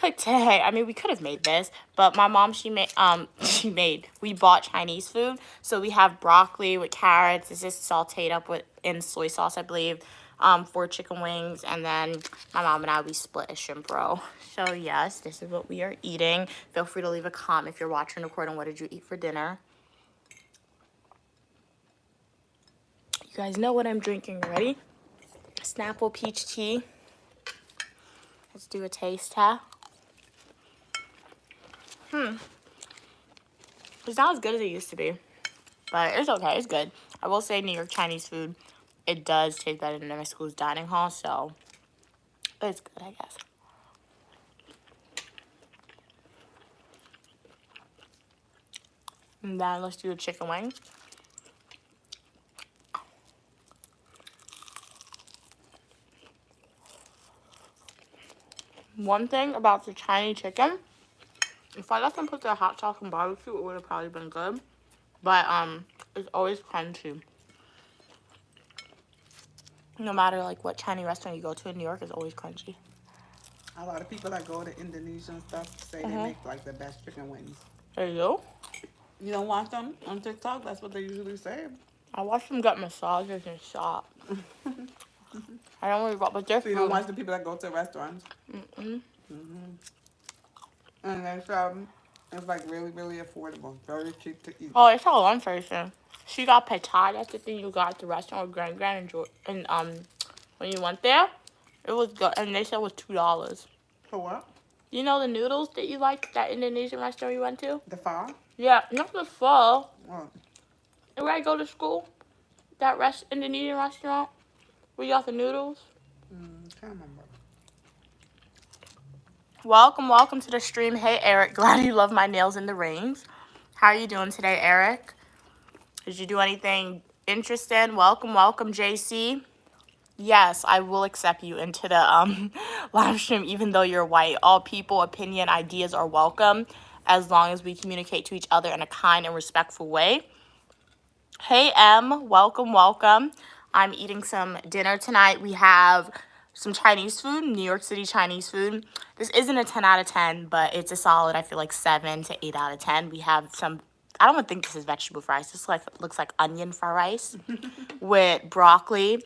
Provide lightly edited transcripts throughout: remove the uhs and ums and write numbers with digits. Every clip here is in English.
today, I mean, we could have made this, but my mom, we bought Chinese food. So we have broccoli with carrots. It's just sauteed up with in soy sauce, I believe. 4 chicken wings, and then my mom and I, we split a shrimp roll. So yes, this is what we are eating. Feel free to leave a comment if you're watching the record on what did you eat for dinner. You guys know what I'm drinking already. Snapple peach tea. Let's do a taste test. It's not as good as it used to be, but it's okay. It's good. I will say New York Chinese food, it does taste better than my school's dining hall, so it's good, I guess. And then let's do a chicken wing. One thing about the Chinese chicken, if I let them put their hot sauce and barbecue, it would have probably been good. But it's always crunchy. No matter like what Chinese restaurant you go to in New York, it's always crunchy. A lot of people that go to Indonesia and stuff say they make like the best chicken wings. There you go. You don't watch them on TikTok? That's what they usually say. I watch them get massages and shop. I don't really watch, but they're So you don't watch the people that go to restaurants? And they say it's like really, really affordable. Very cheap to eat. Oh, I saw one person. She got pad thai. That's the thing you got at the restaurant with Grand and when you went there, it was good, and they said it was $2. For what? You know the noodles that you like, that Indonesian restaurant you went to? The pho? Yeah, not the pho. What? Where I go to school, that Indonesian restaurant where you got the noodles. Can't remember. Welcome to the stream. Hey, Eric. Glad you love my nails in the rings. How are you doing today, Eric? Did you do anything interesting? Welcome, JC. Yes, I will accept you into the live stream, even though you're white. All people, opinion, ideas are welcome, as long as we communicate to each other in a kind and respectful way. Hey, M. Welcome. I'm eating some dinner tonight. We have some Chinese food, New York City Chinese food. This isn't a 10 out of 10, but it's a solid, I feel like 7 to 8 out of 10. We have some, I don't even think this is vegetable rice. This looks like onion fried rice with broccoli,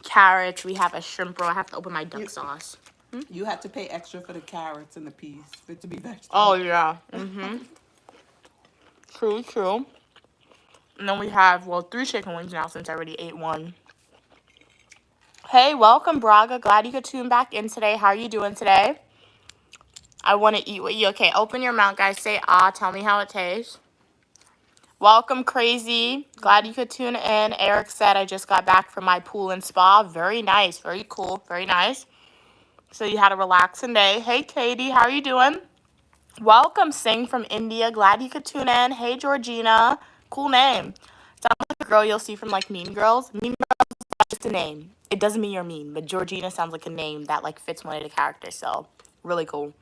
carrots. We have a shrimp roll. I have to open my duck sauce. You have to pay extra for the carrots and the peas for it to be vegetable. Oh, yeah. True. And then we have, 3 chicken wings now since I already ate one. Hey, welcome, Braga. Glad you could tune back in today. How are you doing today? I want to eat with you. Okay, open your mouth, guys. Say ah. Tell me how it tastes. Welcome, Crazy. Glad you could tune in. Eric said, I just got back from my pool and spa. Very nice. Very cool. Very nice. So you had a relaxing day. Hey, Katie. How are you doing? Welcome, Sing from India. Glad you could tune in. Hey, Georgina. Cool name. Sounds like a girl you'll see from, like, Mean Girls. Mean Girls is not just a name. It doesn't mean you're mean, but Georgina sounds like a name that, like, fits one of the characters. So, really cool.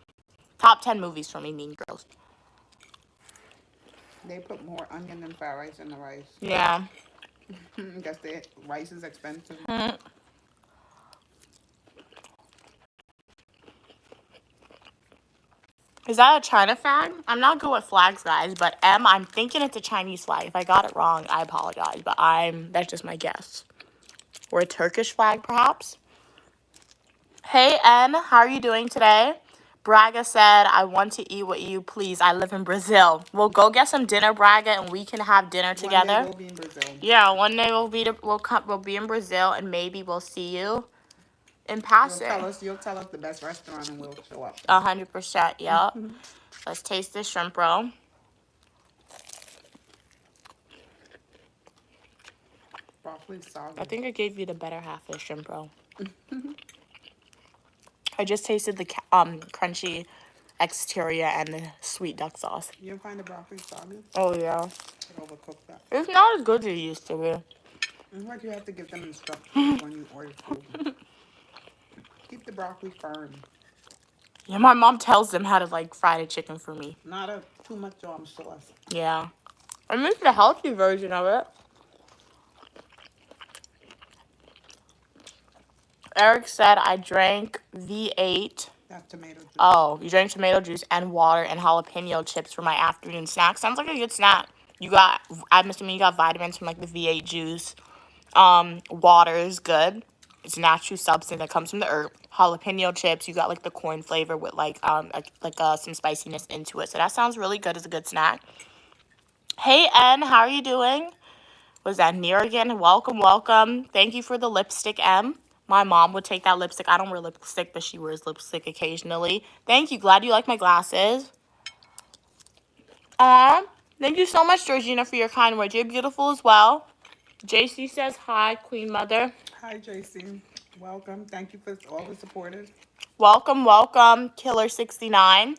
Top 10 movies for me, Mean Girls. They put more onion and fried rice in the rice. Yeah. I guess the rice is expensive. Is that a China flag? I'm not good with flags, guys, but I'm thinking it's a Chinese flag. If I got it wrong, I apologize, but that's just my guess. Or a Turkish flag, perhaps? Hey, N, how are you doing today? Braga said, I want to eat with you, please. I live in Brazil. We'll go get some dinner, Braga, and we can have dinner together. One day we'll be in Brazil. Yeah, one day we'll be in Brazil, and maybe we'll see you in passing. You'll tell us the best restaurant, and we'll show up. 100%, yep. Let's taste this shrimp roll. Broccoli solid. I think I gave you the better half of the shrimp roll. I just tasted the crunchy exterior and the sweet duck sauce. You don't find the broccoli soggy? Oh, yeah. Overcook that. It's not as good as it used to be. It's like you have to give them instructions when you order food. Keep the broccoli firm. Yeah, my mom tells them how to, like, fry the chicken for me. Not too much sauce. Yeah. I make the healthy version of it. Eric said I drank V8 That's tomato juice. Oh, you drank tomato juice and water and jalapeno chips for my afternoon snack. Sounds like a good snack. You got, I'm assuming you got vitamins from like the V8 juice. Water is good. It's a natural substance that comes from the herb. Jalapeno chips, you got like the corn flavor with some spiciness into it. So that sounds really good as a good snack. Hey, N, how are you doing? Was that Near again? Welcome, welcome. Thank you for the lipstick, M. My mom would take that lipstick. I don't wear lipstick, but she wears lipstick occasionally. Thank you. Glad you like my glasses. Aw, thank you so much, Georgina, for your kind words. You're beautiful as well. JC says hi, Queen Mother. Hi, JC. Welcome. Thank you for all the supporters. Welcome, welcome, Killer69.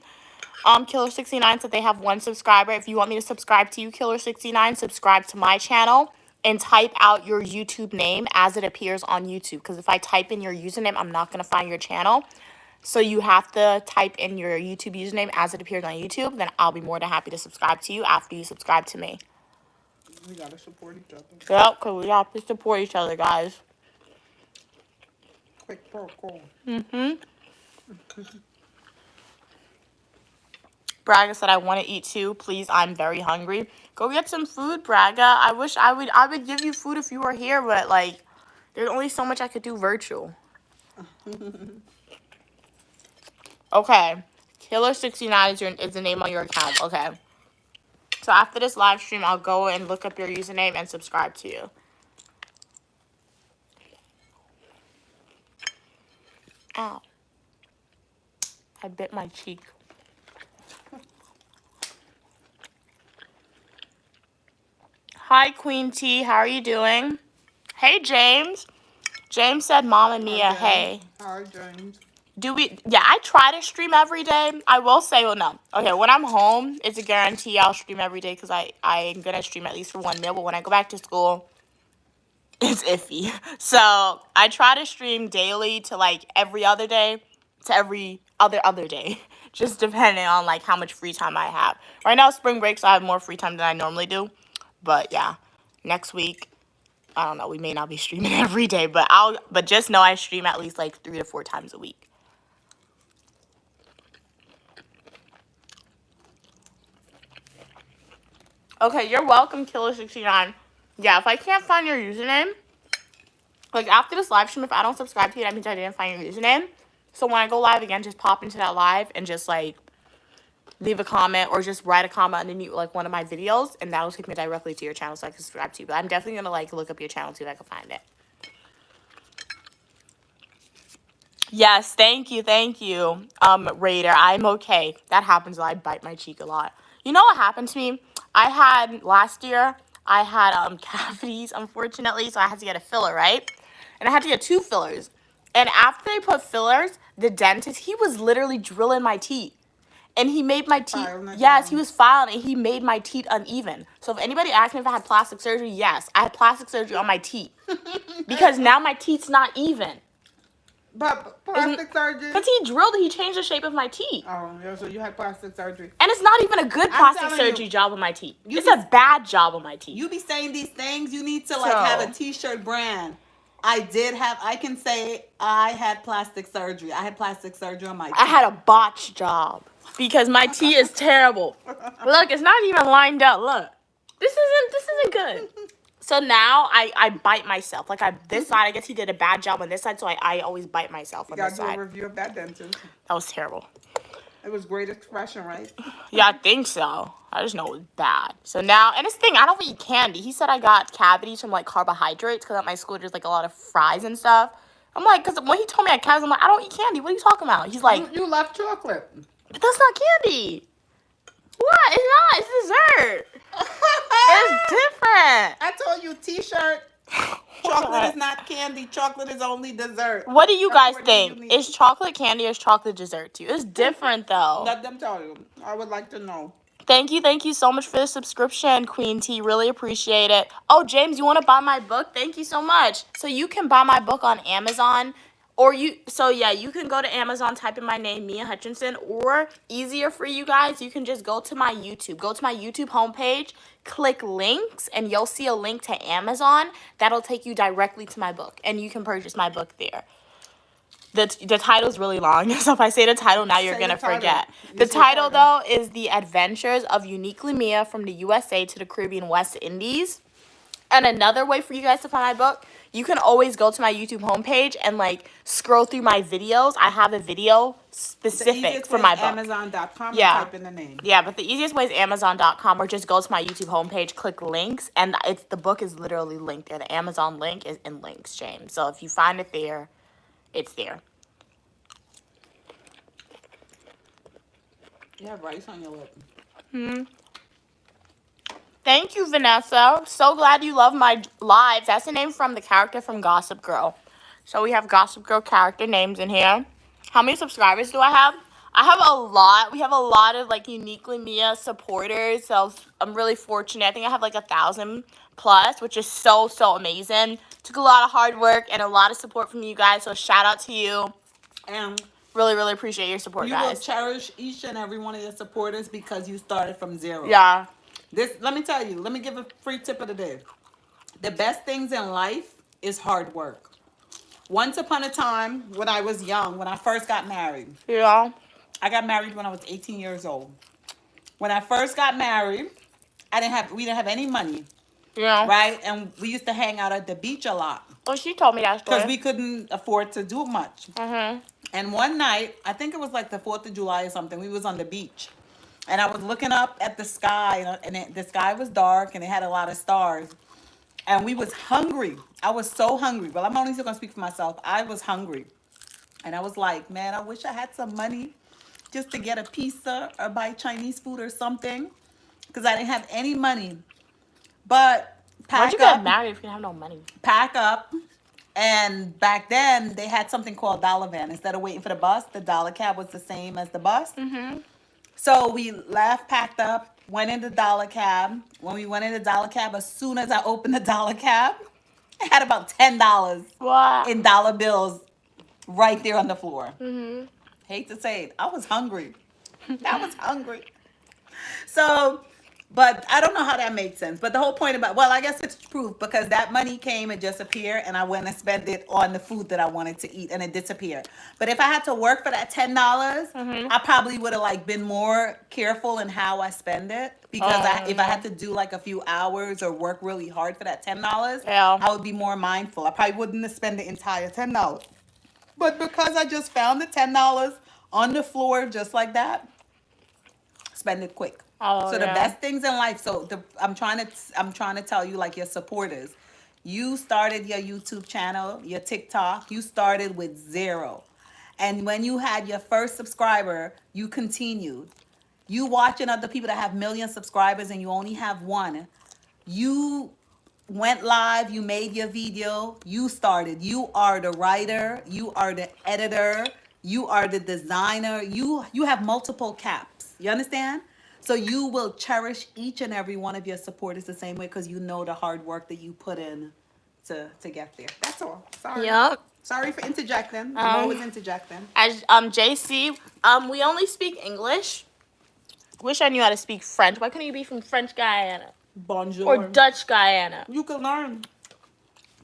Killer69 said they have 1 subscriber. If you want me to subscribe to you, Killer69, subscribe to my channel and type out your YouTube name as it appears on YouTube. Because if I type in your username, I'm not going to find your channel. So you have to type in your YouTube username as it appears on YouTube. Then I'll be more than happy to subscribe to you after you subscribe to me. We gotta support each other. Yep, because we have to support each other, guys. Quick protocol. Braga said, I want to eat too. Please, I'm very hungry. Go get some food, Braga. I wish I would give you food if you were here, but like, there's only so much I could do virtual. Okay. Killer69 is the name on your account. Okay. So after this live stream, I'll go and look up your username and subscribe to you. Ow. I bit my cheek. Hi, Queen T. How are you doing? Hey, James. James said, Mama Mia, hey. Hi, James. Yeah, I try to stream every day. I will say, well, no. Okay, when I'm home, it's a guarantee I'll stream every day because I'm going to stream at least for 1 meal. But when I go back to school, it's iffy. So I try to stream daily to like every other day to every other day. Just depending on like how much free time I have. Right now, spring break, so I have more free time than I normally do. But yeah, next week, I don't know, we may not be streaming every day, but just know I stream at least like 3 to 4 times a week. Okay, you're welcome, Killer69. Yeah, if I can't find your username, like after this live stream, if I don't subscribe to you, that means I didn't find your username. So when I go live again, just pop into that live and just like leave a comment or just write a comment underneath like one of my videos, and that'll take me directly to your channel so I can subscribe to you. But I'm definitely gonna like look up your channel see if I can find it. Yes, thank you, Raider. I'm okay. That happens when I bite my cheek a lot. You know what happened to me? Last year, I had cavities, unfortunately, so I had to get a filler, right? And I had to get 2 fillers. And after they put fillers, the dentist, he was literally drilling my teeth. And he made my teeth, he was filing, and he made my teeth uneven. So if anybody asked me if I had plastic surgery, yes, I had plastic surgery on my teeth. Because now my teeth's not even. But plastic surgery? Because he changed the shape of my teeth. Oh, yeah, so you had plastic surgery. And it's not even a good plastic surgery job on my teeth. It's a bad job on my teeth. You be saying these things, you need to like have a t-shirt brand. I can say I had plastic surgery. I had plastic surgery on my teeth. I had a botch job because my teeth is terrible. Look, it's not even lined up. Look. This isn't good. So now I bite myself. Like this side, I guess he did a bad job on this side, so I always bite myself on this side. You got to do a review of that dentist. That was terrible. It was great expression, right? Yeah, I think so. I just know it was bad. So now, and this thing, I don't eat candy. He said I got cavities from like carbohydrates because at my school there's like a lot of fries and stuff. I'm like, because when he told me I had cavities, I'm like, I don't eat candy. What are you talking about? He's like, you love chocolate. But that's not candy. What? It's not. It's dessert. It's different. I told you, t-shirt. Chocolate is not candy. Chocolate is only dessert. What do you guys think? Is chocolate candy or is chocolate dessert to you? It's different though. Let them tell you. I would like to know. Thank you so much for the subscription, Queen T. Really appreciate it. Oh, James, you want to buy my book? Thank you so much. So you can buy my book on Amazon. You can go to Amazon, type in my name, Mia Hutchinson, or easier for you guys, you can just go to my YouTube. Go to my YouTube homepage, click links, and you'll see a link to Amazon. That'll take you directly to my book, and you can purchase my book there. The title's really long, so if I say the title now, you're Say gonna the title. forget. You The say title, title. though, is The Adventures of Uniquely Mia from the USA to the Caribbean West Indies. And another way for you guys to find my book, you can always go to my YouTube homepage and like scroll through my videos. I have a video The specific easiest for way my is book. Amazon.com Yeah. and type in the name. Yeah, but the easiest way is Amazon.com, or just go to my YouTube homepage, click links, and the book is literally linked there. The Amazon link is in links, James. So if you find it there, it's there. You have rice on your lip. Thank you, Vanessa. So glad you love my lives. That's the name from the character from Gossip Girl. So we have Gossip Girl character names in here. How many subscribers do I have? I have a lot. We have a lot of like Uniquely Mia supporters. So I'm really fortunate. I think I have like 1,000 plus, which is so amazing. Took a lot of hard work and a lot of support from you guys. So shout out to you. And Really appreciate your support, you will guys. cherish each and every one of your supporters because you started from zero. Yeah. Let me tell you, let me give a free tip of the day. The best things in life is hard work. Once upon a time, when I was young, when I first got married, Yeah. I got married when I was 18 years old. When I first got married, we didn't have any money, Yeah. right? And we used to hang out at the beach a lot Oh, she told me that story. because we couldn't afford to do much. And one night, I think it was like the 4th of July or something, we was on the beach. And I was looking up at the sky, and the sky was dark, and it had a lot of stars. And we was hungry. I was so hungry. Well, I'm only still going to speak for myself. I was hungry. And I was like, man, I wish I had some money just to get a pizza or buy Chinese food or something. Because I didn't have any money. But Why'd you get married if you didn't have no money? pack up. And back then, they had something called Dollar Van. Instead of waiting for the bus, the Dollar Cab was the same as the bus. So we left, packed up, went in the Dollar Cab. When we went in the Dollar Cab, as soon as I opened the Dollar Cab, I had about $10 What? in dollar bills right there on the floor. Hate to say it, I was hungry. I was hungry. So, but I don't know how that made sense. But the whole point about, well, I guess it's proof because that money came and just appeared, and I went and spent it on the food that I wanted to eat, and it disappeared. But if I had to work for that $10, I probably would have like been more careful in how I spend it because if I had to do like a few hours or work really hard for that $10, Yeah. I would be more mindful. I probably wouldn't have spent the entire $10. But because I just found the $10 on the floor just like that, spend it quick. Oh, So the yeah. best things in life. So I'm trying to tell you, like, your supporters. You started your YouTube channel, your TikTok. You started with 0, and when you had your first subscriber, you continued. You watching other people that have million subscribers and you only have 1. You went live. You made your video. You started. You are the writer. You are the editor. You are the designer. You have multiple caps. You understand? So you will cherish each and every one of your supporters the same way because you know the hard work that you put in to get there. That's all. Sorry. Yep. Sorry for interjecting. I'm always interjecting. As JC, we only speak English. Wish I knew how to speak French. Why couldn't you be from French Guyana Bonjour. or Dutch Guyana? You can learn.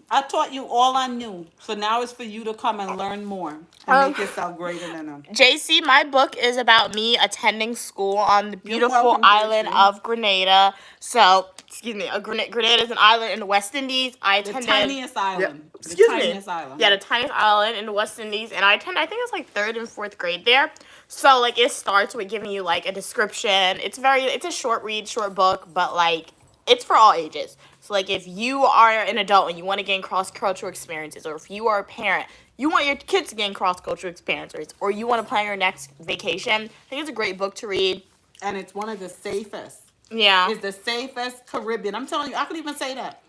I taught you all I knew. So now it's for you to come and learn more and make yourself greater than them. JC, my book is about me attending school on the beautiful welcome, island JC. of Grenada. So, excuse me, Grenada is an island in the West Indies. I The attended tiniest island. The Excuse me. tiniest island. Yeah, the tiniest island in the West Indies, and I think it's like 3rd and 4th grade there. So like it starts with giving you like a description. It's a short read, short book, but like it's for all ages. So like if you are an adult and you want to gain cross-cultural experiences, or if you are a parent, you want your kids to gain cross-cultural experiences, or you want to plan your next vacation, I think it's a great book to read. And it's one of the safest. Yeah. It's the safest Caribbean. I'm telling you, I could even say that.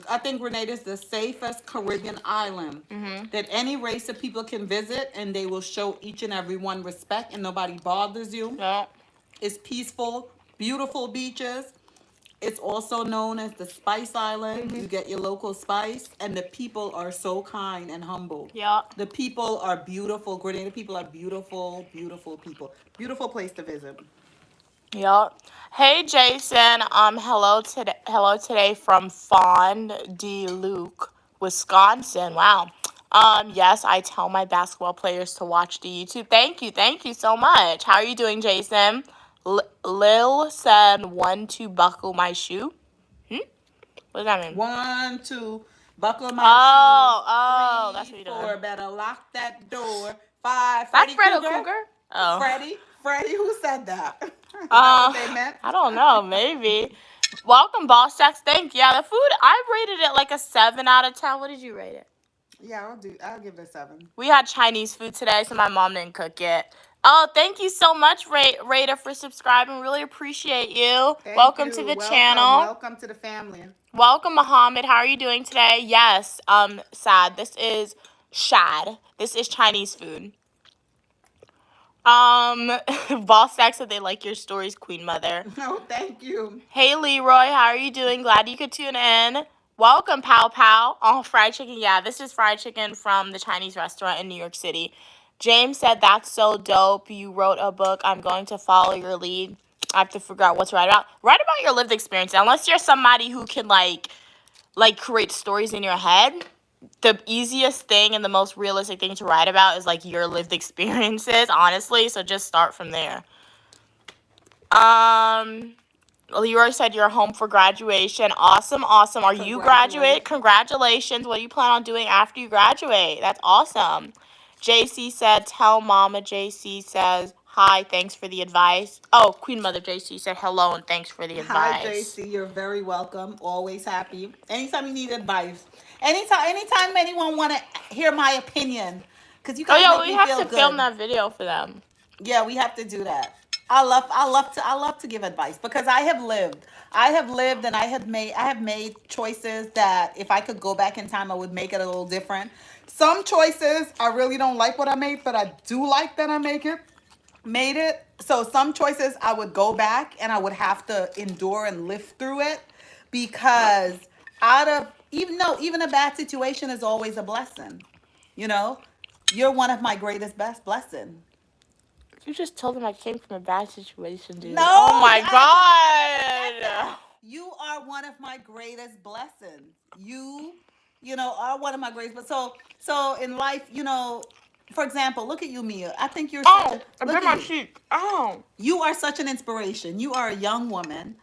I think Grenada is the safest Caribbean island that any race of people can visit, and they will show each and every one respect, and nobody bothers you. Yeah. It's peaceful, beautiful beaches. It's also known as the Spice Island. You get your local spice, and the people are so kind and humble. Yeah. The people are beautiful. Grenada people are beautiful, beautiful people. Beautiful place to visit. Yup. Hey Jason, hello today from Fond de Luc, Wisconsin. Wow. Yes, I tell my basketball players to watch the YouTube. Thank you so much. How are you doing, Jason? Lil said, "One to buckle my shoe." What does that mean? 1, 2, buckle my Oh, that's shoes. what 3, you're 4, doing. better lock that door. 5, That's Freddy Fredo Krueger. Cougar. Oh. Freddie, who said that? Is that what they meant? I don't know. Maybe. Welcome, Boss Jacks. Thank you. Yeah, the food, I rated it like a 7 out of 10. What did you rate it? Yeah, I'll give it a 7. We had Chinese food today, so my mom didn't cook it. Oh, thank you so much, Rada, for subscribing. Really appreciate you. Welcome to the channel. Welcome to the family. Welcome, Muhammad. How are you doing today? Yes, Sad. This is shad. This is Chinese food. Boss Stack said they like your stories, Queen Mother. Oh, thank you. Hey, Leroy. How are you doing? Glad you could tune in. Welcome, Pow Pow. Oh, fried chicken. Yeah, this is fried chicken from the Chinese restaurant in New York City. James said, that's so dope. You wrote a book. I'm going to follow your lead. I have to figure out what to write about. Write about your lived experience. Unless you're somebody who can, like create stories in your head, the easiest thing and the most realistic thing to write about is, like, your lived experiences, honestly. So just start from there. Leroy said you're home for graduation. Awesome. Are you graduate? Congratulations. What do you plan on doing after you graduate? That's awesome. JC said, tell Mama. JC says, hi, thanks for the advice. Oh, Queen Mother JC said hello and thanks for the advice. Hi, JC. You're very welcome. Always happy. Anytime you need advice. Anytime anyone want to hear my opinion. Because you guys make me feel good. We have to film that video for them. Yeah, we have to do that. I love to give advice because I have lived and I have made choices that if I could go back in time I would make it a little different. Some choices I really don't like what I made, but I do like that I made it. So some choices I would go back and I would have to endure and live through it because even a bad situation is always a blessing. You know, you're one of my greatest best blessings. You just told them I came from a bad situation, dude. No. Oh my God. You are one of my greatest blessings. You are one of my greatest. But so in life, for example, look at you, Mia. I think you're. I bit my cheek. Oh. You are such an inspiration. You are a young woman.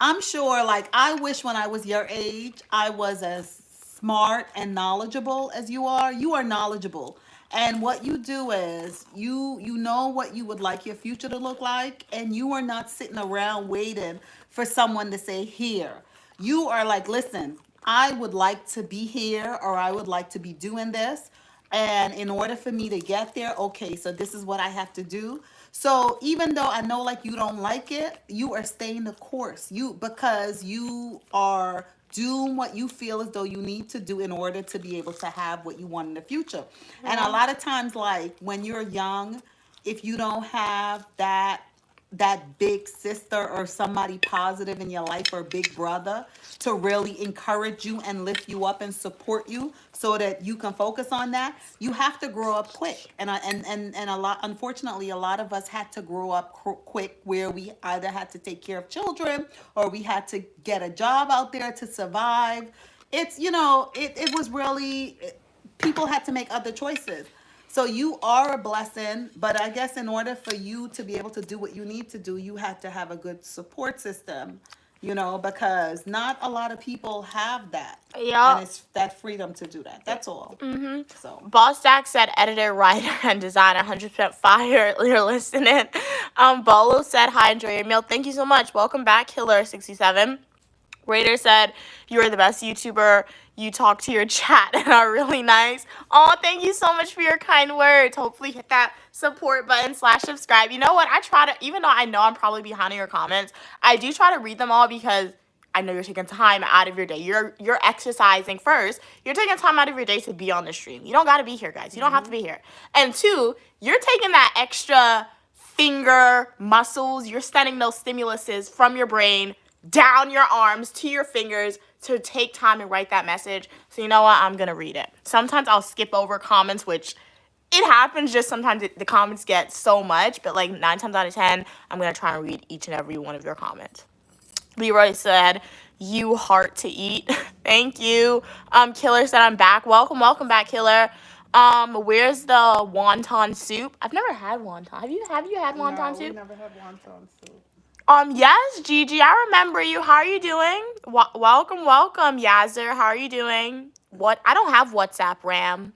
I'm sure, like, I wish when I was your age, I was as smart and knowledgeable as you are. You are knowledgeable. And what you do is you know what you would like your future to look like, and you are not sitting around waiting for someone to say here. You are like, listen, I would like to be here or I would like to be doing this. And in order for me to get there, okay, so this is what I have to do. So even though I know like you don't like it, you are staying the course. Because you are doing what you feel as though you need to do in order to be able to have what you want in the future. And a lot of times, like when you're young, if you don't have that big sister or somebody positive in your life or big brother to really encourage you and lift you up and support you so that you can focus on that, you have to grow up quick. And unfortunately, a lot of us had to grow up quick where we either had to take care of children or we had to get a job out there to survive. It's, it was really, people had to make other choices. So you are a blessing, but I guess in order for you to be able to do what you need to do, you have to have a good support system, because not a lot of people have that. Yeah. And it's that freedom to do that. That's all. Mm-hmm. So Boss Jack said editor, writer, and designer, 100% fire. You're listening. Bolo said, hi, enjoy your meal. Thank you so much. Welcome back, Killer67. Raider said, you are the best YouTuber. You talk to your chat and are really nice. Oh, thank you so much for your kind words. Hopefully hit that support button / subscribe. You know what? I try to, even though I know I'm probably behind in your comments, I do try to read them all because I know you're taking time out of your day. You're exercising first. You're taking time out of your day to be on the stream. You don't got to be here, guys. You don't have to be here. And 2, you're taking that extra finger muscles. You're sending those stimuluses from your brain down your arms to your fingers to take time and write that message. So you know what? I'm going to read it. Sometimes I'll skip over comments, which it happens. Just sometimes the comments get so much, but like 9 times out of 10, I'm going to try and read each and every one of your comments. Leroy said, you heart to eat. Thank you. Killer said, I'm back. Welcome back, Killer. Where's the wonton soup? I've never had wonton. Have you had wonton No, we soup? never had wonton soup. Yes, Gigi, I remember you. How are you doing? Welcome, Yazzer. How are you doing? What? I don't have WhatsApp, Ram.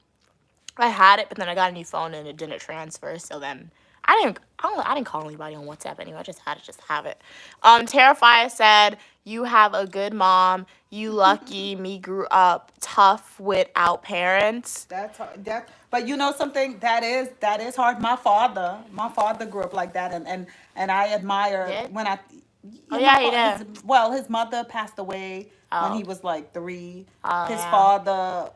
I had it, but then I got a new phone and it didn't transfer. So then I didn't call anybody on WhatsApp anyway. I just had it, just to have it. Terrifier said, "You have a good mom. You lucky. Me grew up tough without parents." That's hard. But you know something, that is hard. My father grew up like that, and I admire Did? when I. Oh Yeah, my yeah, he did. well, his mother passed away when he Oh, was like 3. oh His yeah. father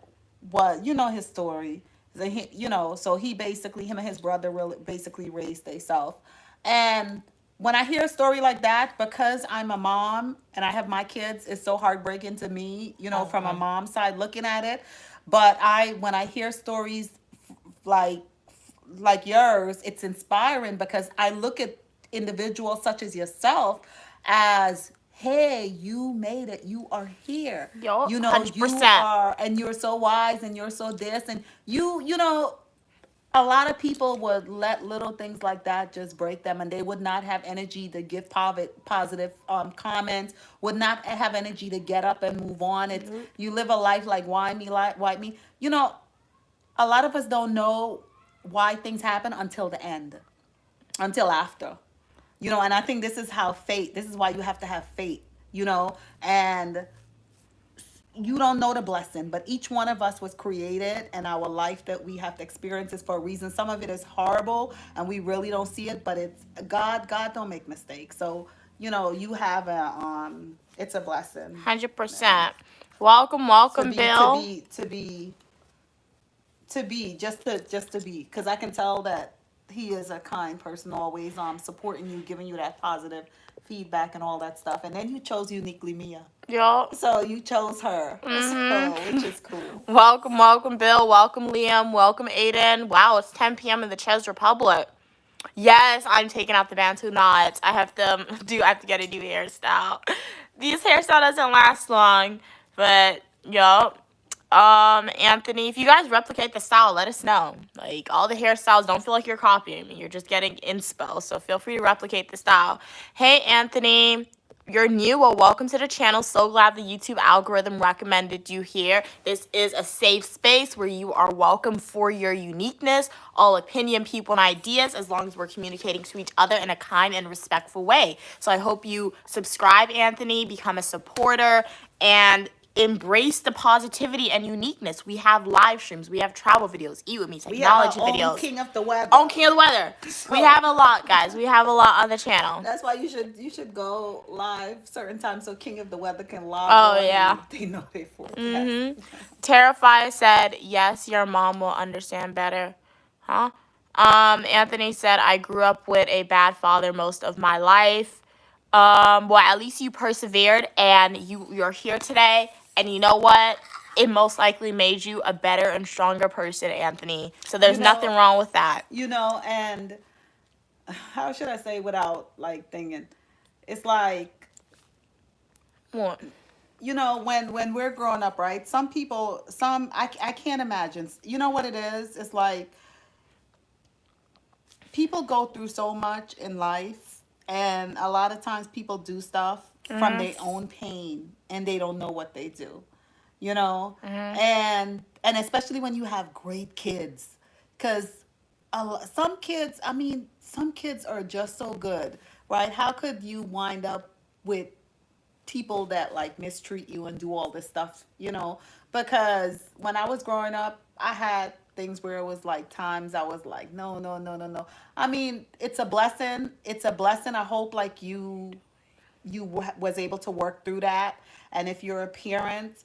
was, you know, his story. So so he basically, him and his brother really basically raised themselves. And when I hear a story like that, because I'm a mom and I have my kids, it's so heartbreaking to me, from a Mhm. mom's side looking at it. But when I hear stories like yours, it's inspiring because I look at individuals such as yourself as, hey, you made it, you are here, Yo, hundred you percent. are, and you're so wise, and you're so this, and a lot of people would let little things like that just break them, and they would not have energy to give positive comments, would not have energy to get up and move on. It's, Nope. you live a life like, why me? A lot of us don't know why things happen until the end, until after. And I think this is why you have to have faith, and you don't know the blessing, but each one of us was created, and our life that we have to experience is for a reason. Some of it is horrible and we really don't see it, but it's God don't make mistakes. So, you have it's a blessing. Hundred And percent. Welcome, to be to Bill. be to be to be just to be, because I can tell that he is a kind person, always supporting you, giving you that positive feedback and all that stuff. And then you chose uniquely Mia, Yo. so you chose her, so which is cool. Welcome, Bill. Welcome, Liam. Welcome, Aiden. Wow, it's 10 p.m. in the Czech Republic. Yes, I'm taking out the Bantu knots. I have to I have to get a new hairstyle. This hairstyle doesn't last long, but yo, Anthony, if you guys replicate the style, let us know. Like all the hairstyles, don't feel like you're copying me. You're just getting inspo. So feel free to replicate the style. Hey, Anthony. You're new. Well, welcome to the channel. So glad the YouTube algorithm recommended you here. This is a safe space where you are welcome for your uniqueness, all opinion, people, and ideas, as long as we're communicating to each other in a kind and respectful way. So I hope you subscribe, Anthony, become a supporter, and embrace the positivity and uniqueness. We have live streams, we have travel videos, eat with me, We have our technology own videos, king of the weather. on King of the Weather. We So have a lot, guys. We have a lot on the channel. that's why you should go live certain times so King of the Weather can log Oh on yeah. and they know they forecast. Mm-hmm. Terrifier said, yes, your mom will understand better. Huh? Anthony said, I grew up with a bad father most of my life. Well, at least you persevered and you're here today. And you know what? It most likely made you a better and stronger person, Anthony. So You there's nothing know, wrong with that. and how should I say without like thinking? It's like, Well, when we're growing up, right? Some people, I can't imagine. You know what it is? It's like people go through so much in life, and a lot of times people do stuff from mm-hmm, their own pain and they don't know what they do, you know mm-hmm. and especially when you have great kids, because some kids are just so good, right? How could you wind up with people that like mistreat you and do all this stuff, because when I was growing up, I had things where it was like times I was like, no, no, no, no, no. It's a blessing. It's a blessing. I hope like was able to work through that. And if you're a parent,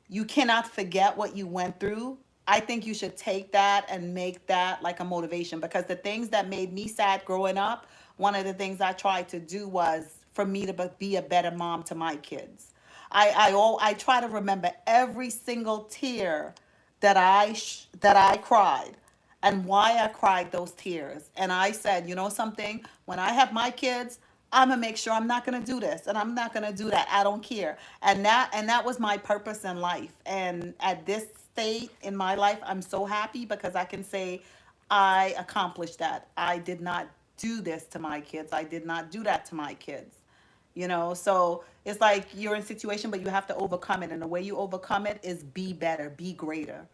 you cannot forget what you went through. I think you should take that and make that like a motivation, because the things that made me sad growing up, one of the things I tried to do was for me to be a better mom to my kids. I try to remember every single tear that I cried, and why I cried those tears. And I said, you know something, when I have my kids, I'm gonna make sure I'm not gonna do this and I'm not gonna do that. I don't care. And that was my purpose in life. And at this state in my life, I'm so happy because I can say I accomplished that. I did not do this to my kids. I did not do that to my kids. So it's like you're in a situation, but you have to overcome it. And the way you overcome it is be better, be greater,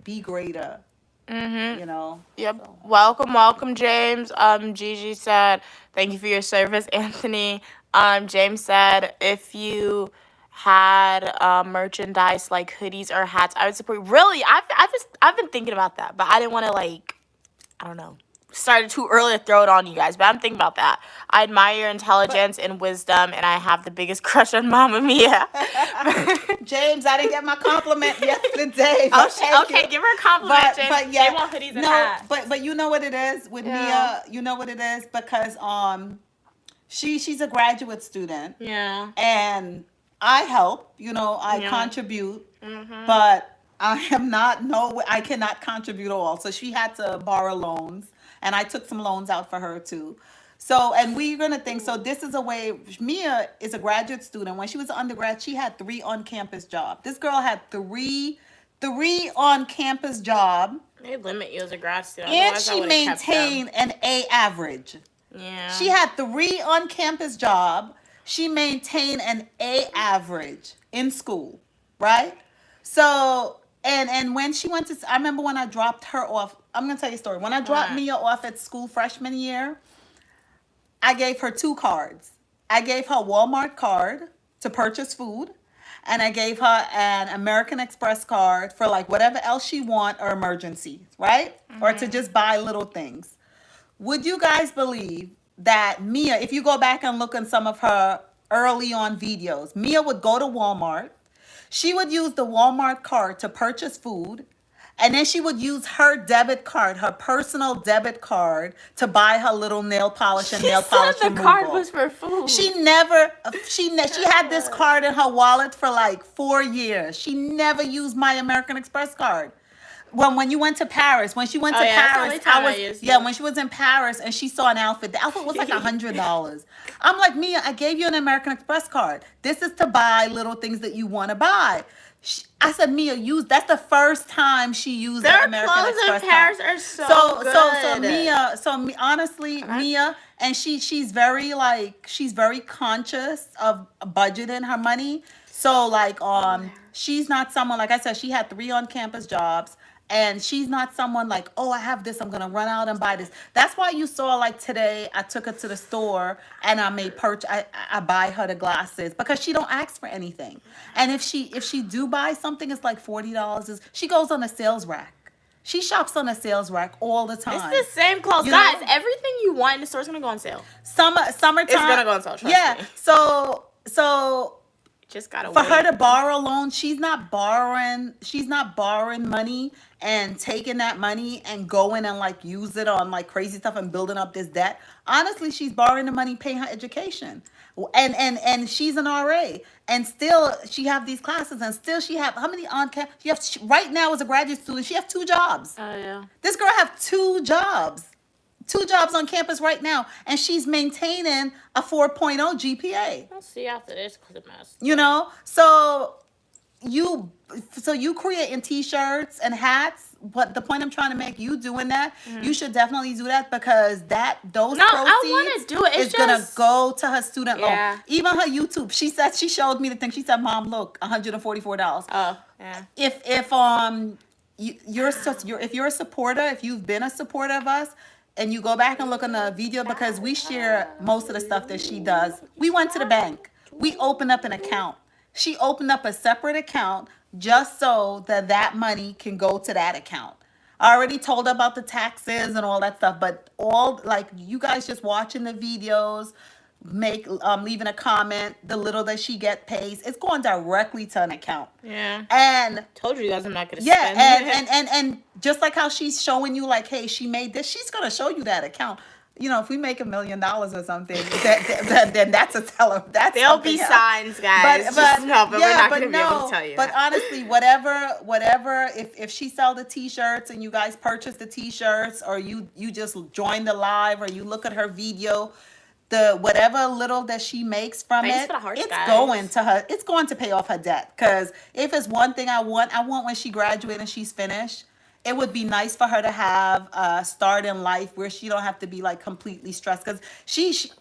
be greater, Yep. So. Welcome, welcome, James. Gigi said, thank you for your service, Anthony. James said, if you had merchandise like hoodies or hats, I would support. Really, I've been thinking about that, but I didn't want to I don't know, started too early to throw it on you guys, but I'm thinking about that. I admire your intelligence and wisdom, and I have the biggest crush on Mamma Mia. James, I didn't get my compliment yesterday. Oh, but thank okay, you. give her a compliment, James. But yeah, They want hoodies and no, hats. but you know what it is with Yeah. Mia. You know what it is because she's a graduate student, Yeah. and I help. I Yeah. contribute, but I am not I cannot contribute all. So she had to borrow loans, and I took some loans out for her too. So, and we're gonna think. So this is a way. Mia is a graduate student. When she was an undergrad, she had 3 on-campus jobs. This girl had three on-campus job, They limit you as a grad student. and Otherwise, I she would've kept them. maintained an A average. Yeah. She had 3 on-campus job. She maintained an A average in school, right? So, and when she went to, I remember when I dropped her off. I'm gonna tell you a story. When I dropped What? Mia off at school freshman year, I gave her 2 cards. I gave her a Walmart card to purchase food, and I gave her an American Express card for like whatever else she want or emergencies, right? Or to just buy little things. Would you guys believe that Mia, if you go back and look in some of her early on videos, Mia would go to Walmart. She would use the Walmart card to purchase food. And then she would use her debit card, her personal debit card, to buy her little nail polish and She nail polish said the removal. card was for food. She had this card in her wallet for like 4 years. She never used my American Express card. When you went to Paris, when she went Oh, to yeah, that's the Paris, only time I used it. when she was in Paris and she saw an outfit, the outfit was like $100. I'm like, Mia, I gave you an American Express card. This is to buy little things that you want to buy. I said, Mia, that's the first time she used Their the American clothes Express in Paris card. are so good. Honestly, Mia, and she's very conscious of budgeting her money. So she's not someone, like I said, she had 3 on-campus jobs. And she's not someone like, oh, I have this, I'm gonna run out and buy this. That's why you saw like today, I took her to the store and I made I buy her the glasses because she don't ask for anything. And if she do buy something, it's like $40. She goes on a sales rack. She shops on a sales rack all the time. It's the same clothes. You Guys, know? everything you want in the store is going to go on sale. Summertime. It's gonna go on sale, trust yeah. me. So Just got to for wait. her to borrow loans, she's not borrowing money and taking that money and going and like use it on like crazy stuff and building up this debt. Honestly, she's borrowing the money, paying her education. And she's an RA, and still she have these classes, and still she have how many on campus? Right now as a graduate student, she have 2 jobs. Oh, yeah. This girl have 2 jobs. 2 jobs on campus right now, and she's maintaining a 4.0 GPA. I'll see after this because of mess. So you creating t-shirts and hats. But the point I'm trying to make, you doing that, you should definitely do that because those No, I proceeds wanna do it. It's is gonna just- go to her student Yeah. loan. Even her YouTube. She showed me the thing. She said, "Mom, look, $144." Oh, yeah. If you're a supporter, if you've been a supporter of us, and you go back and look on the video, because we share most of the stuff that she does. We went to the bank. We opened up an account. She opened up a separate account just so that money can go to that account. I already told her about the taxes and all that stuff, but all like you guys just watching the videos, leaving a comment, the little that she pays, it's going directly to an account. Yeah. And Told you guys I'm not going to yeah, spend it. and just like how she's showing you, like, hey, she made this, she's gonna show you that account. If we make $1 million or something, then that's a teller. There'll be signs, guys. But we're not going to be able to tell you. But that. honestly, whatever, if she sell the t-shirts and you guys purchase the t-shirts, or you just join the live, or you look at her video, the whatever little that she makes from Thanks it, for the hearts, it's guys. going to her. It's going to pay off her debt. Because if it's one thing I want when she graduates and she's finished, it would be nice for her to have a start in life where she don't have to be like completely stressed. Because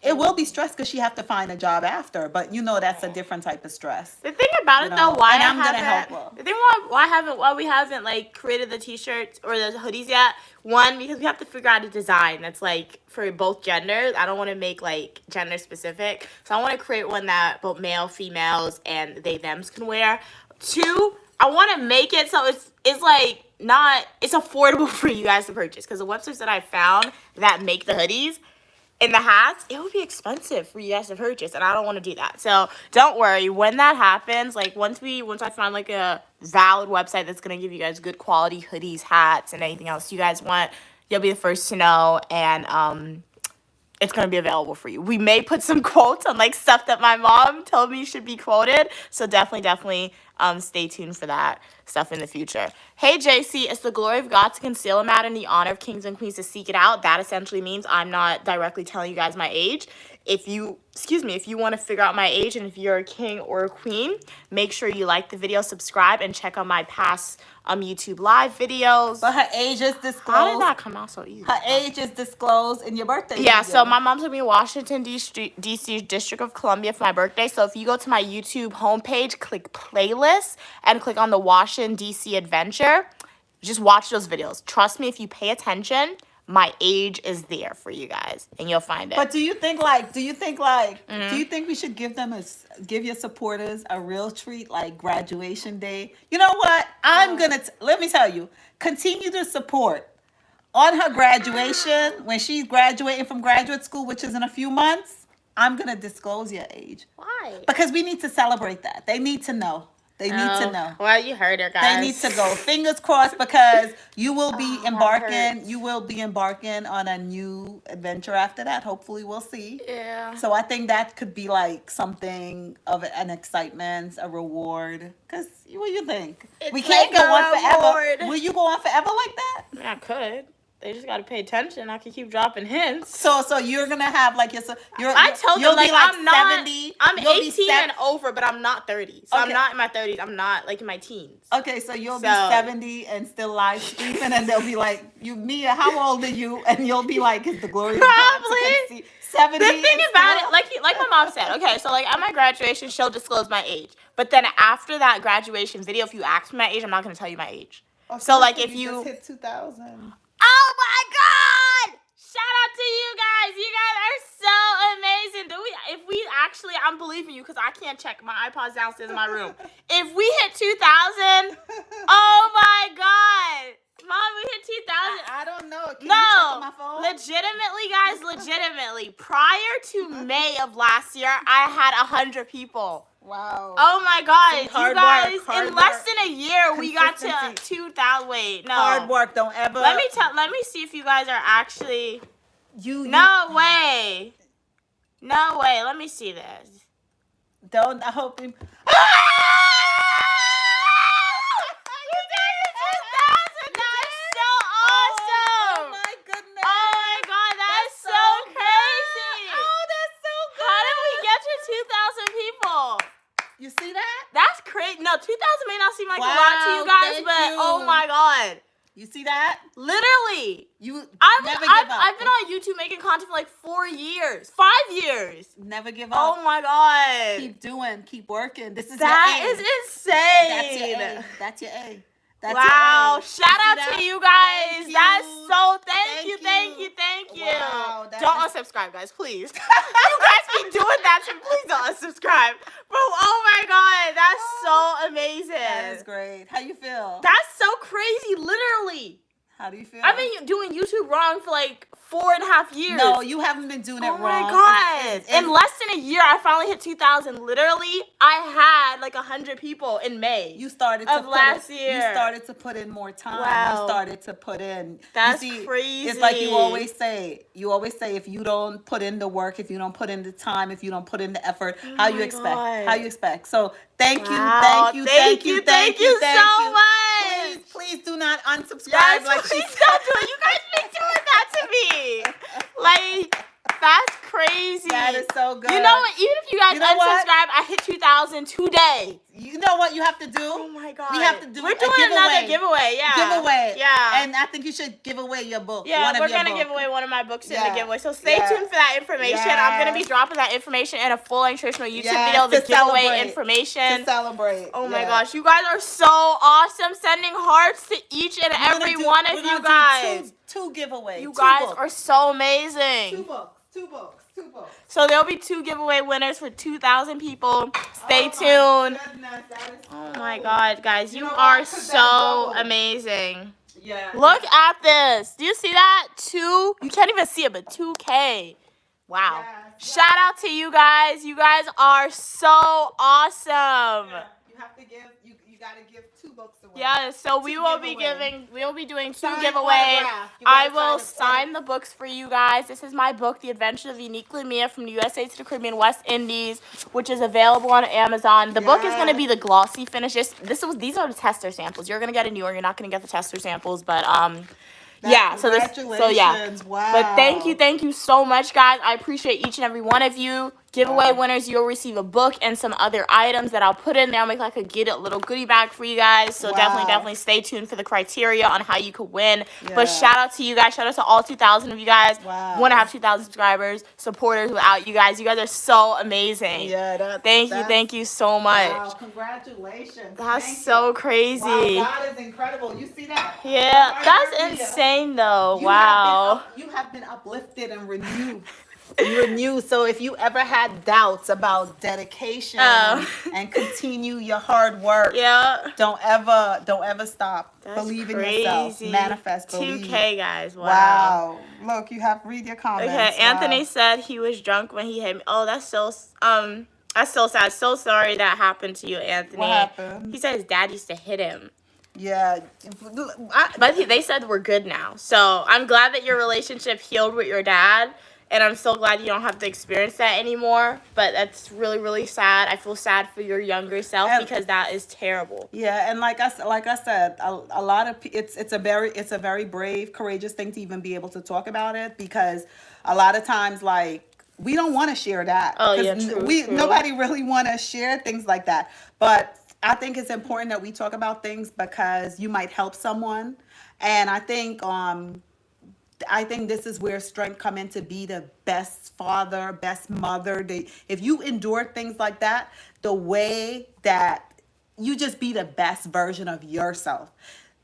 it will be stressed because she have to find a job after. But you know that's a different type of stress. The thing about You it know, though, why and I I'm gonna haven't, help her. the thing why we haven't like created the t-shirts or the hoodies yet. One, because we have to figure out a design that's like for both genders. I don't want to make like gender specific, so I want to create one that both male, females, and they thems can wear. Two, I want to make it so it's like not it's affordable for you guys to purchase, because the websites that I found that make the hoodies and the hats, it would be expensive for you guys to purchase, and I don't want to do that. So don't worry, when that happens, like once I find like a valid website that's gonna give you guys good quality hoodies, hats, and anything else you guys want, you'll be the first to know, and it's going to be available for you. We may put some quotes on like stuff that my mom told me should be quoted. So definitely stay tuned for that stuff in the future. Hey, JC, it's the glory of God to conceal a matter and the honor of kings and queens to seek it out. That essentially means I'm not directly telling you guys my age. If you want to figure out my age and if you're a king or a queen, make sure you like the video, subscribe, and check out my past YouTube live videos. But her age is How did disclosed. that come out so easy? Her age is disclosed in your birthday. Yeah, video. so my mom's gonna be in Washington, D.C., District of Columbia for my birthday. So if you go to my YouTube homepage, click playlist, and click on the Washington, D.C. adventure, just watch those videos. Trust me, if you pay attention, my age is there for you guys, and you'll find it. But do you think we should give your supporters a real treat like graduation day? You know what? Let me tell you, continue to support on her graduation when she's graduating from graduate school, which is in a few months. I'm gonna disclose your age Why? because we need to celebrate that. They need to know. They need to know. Well, you heard her, guys. They need to go. Fingers crossed, because you will be that embarking. hurts. You will be embarking on a new adventure after that. Hopefully, we'll see. Yeah. So I think that could be like something of an excitement, a reward. Cause what do you think? It's We can't like go a on forever. reward. Will you go on forever like that? I mean, I could. They just gotta pay attention. I can keep dropping hints. So you're gonna have like I told you'll them, like, be like I'm not, 70. I'm You'll be 18 and over, but I'm not 30. So I'm Okay. not in my 30s. I'm not, like, in my teens. Okay, so you'll be So- 70 and still live streaming, and they'll be like, Mia, how old are you? And you'll be like, it's the glory of God to Probably. conceive. 70. The thing and about still- it, like my mom said, okay, so, like, at my graduation, she'll disclose my age. But then after that graduation video, if you ask me my age, I'm not going to tell you my age. Oh, So, like, Sophie, if you... just hit 2000. Oh my God! Shout out to you guys. You guys are so amazing. I'm believing you because I can't check. My iPod's downstairs in my room. If we hit 2,000, oh my God. Mom, we hit 2,000. I don't know. Can you check No, on my phone? legitimately, guys, legitimately. Prior to May of last year, I had 100 people. Wow. Oh my God, you hard guys! work, hard in less work. than a year, we got to Consistency. 2,000. Wait, no. Hard work. Don't ever. Let me see if you guys are actually. You No way. No way. Let me see this. don't. I hope you. You did it, 2,000. That's so awesome. Oh my goodness. Oh my God, that's so crazy. Oh, that's so good. How did we get to 2,000 people? You see that? That's crazy. No, 2,000 may not seem like a lot to Wow, you guys, thank but you. oh my God. You see that? Literally. You I've never give up. I've been on YouTube making content for like 4 years, 5 years. Never give up. Oh my God. Keep doing. Keep working. This is That your is A. insane. That's your A. That's your A. That's Wow. your A. Shout You see out that? to you guys. Thank That's you. so thank you. Wow, that Don't is- unsubscribe, guys, please. You guys be doing that to me. Please don't unsubscribe. Bro, oh my God. That's so amazing. That is great. How you feel? That's so crazy, literally. How do you feel? I've been doing YouTube wrong for like 4.5 years. No, you haven't been doing it Oh wrong. my God. It's- In less than a year, I finally hit 2,000. Literally, I had like 100 people in May. You started of to last put in, year. You started to put in more time. Wow. You started to put in. That's you see, crazy. It's like you always say. You always say, if you don't put in the work, if you don't put in the time, if you don't put in the effort, how you my expect? God. How you expect? So thank Wow. you, thank you so much. Please do not unsubscribe. Yes, like she please don't do it. You guys be doing that to me. Like, that's crazy. crazy. That is so good. You know what? Even if you guys You know what? unsubscribe, I hit 2,000 today. You know what you have to do? Oh my god. We have to do We're a doing another giveaway. Yeah. Giveaway. Yeah. And I think you should give away your book. Yeah, one of we're your gonna book. give away one of my books in Yeah. the giveaway. So stay Yeah. tuned for that information. I'm gonna be Yes. dropping that information in a full-length traditional YouTube Yes, video. The to giveaway celebrate. information. To celebrate. Oh my Yeah. gosh, you guys are so awesome. Sending hearts to each and We're every gonna do- one of we're you gonna do guys. Two giveaways. You Two guys books. are so Two amazing. books. Two books. Two books. So there'll be 2 giveaway winners for 2,000 people. Stay Oh tuned. my goodness, that is Oh so my god, guys, you You know what? are 'Cause that's so double. amazing. Yeah. Look at this. Do you see that? 2, you can't even see it, but 2K. Wow. Yes, Shout out to you guys. You guys are so awesome. Yeah. You have to give. You gotta give 2 books away. Yeah, so we Two will be giveaway. we'll be doing 2 Signed giveaways. autograph. You gotta I will sign sign the books for you guys. This is my book, The Adventures of Uniquely Mia from the USA to the Caribbean West Indies, which is available on Amazon. The book is going to be the glossy finish. These are the tester samples. You're going to get a new one. You're not going to get the tester samples, but yeah, so yeah. Congratulations. Wow. But thank you so much, guys. I appreciate each and every one of you. Giveaway winners, you'll receive a book and some other items that I'll put in there. I'll make like a little goodie bag for you guys. So Wow. definitely stay tuned for the criteria on how you could win. Yeah. But shout out to you guys. Shout out to all 2,000 of you guys. Wow. Want to have 2,000 subscribers, supporters without you guys. You guys are so amazing. Yeah. Thank you so much. Wow. Congratulations. That's Thank so you. crazy. Wow, God is incredible. You see that? Yeah, Right that's there, Mia. insane though. You Wow. You have been uplifted and renewed. So if you ever had doubts about dedication and continue your hard work, Yeah. don't ever stop. That's Believe in crazy. yourself. Manifest. Believe. 2K, guys. Wow. Look, you have read your comments. Okay, Wow. Anthony said he was drunk when he hit me. Oh, that's so sad. So sorry that happened to you, Anthony. What happened? He said his dad used to hit him. Yeah. But they said we're good now. So I'm glad that your relationship healed with your dad. And I'm so glad you don't have to experience that anymore. But that's really, really sad. I feel sad for your younger self because that is terrible. Yeah, and like I said, a lot of it's a very brave, courageous thing to even be able to talk about it, because a lot of times, like, we don't want to share that. Oh, yeah, 'Cause true. nobody really want to share things like that. But I think it's important that we talk about things because you might help someone, and I think this is where strength come in to be the best father, best mother. If you endure things like that, the way that you just be the best version of yourself.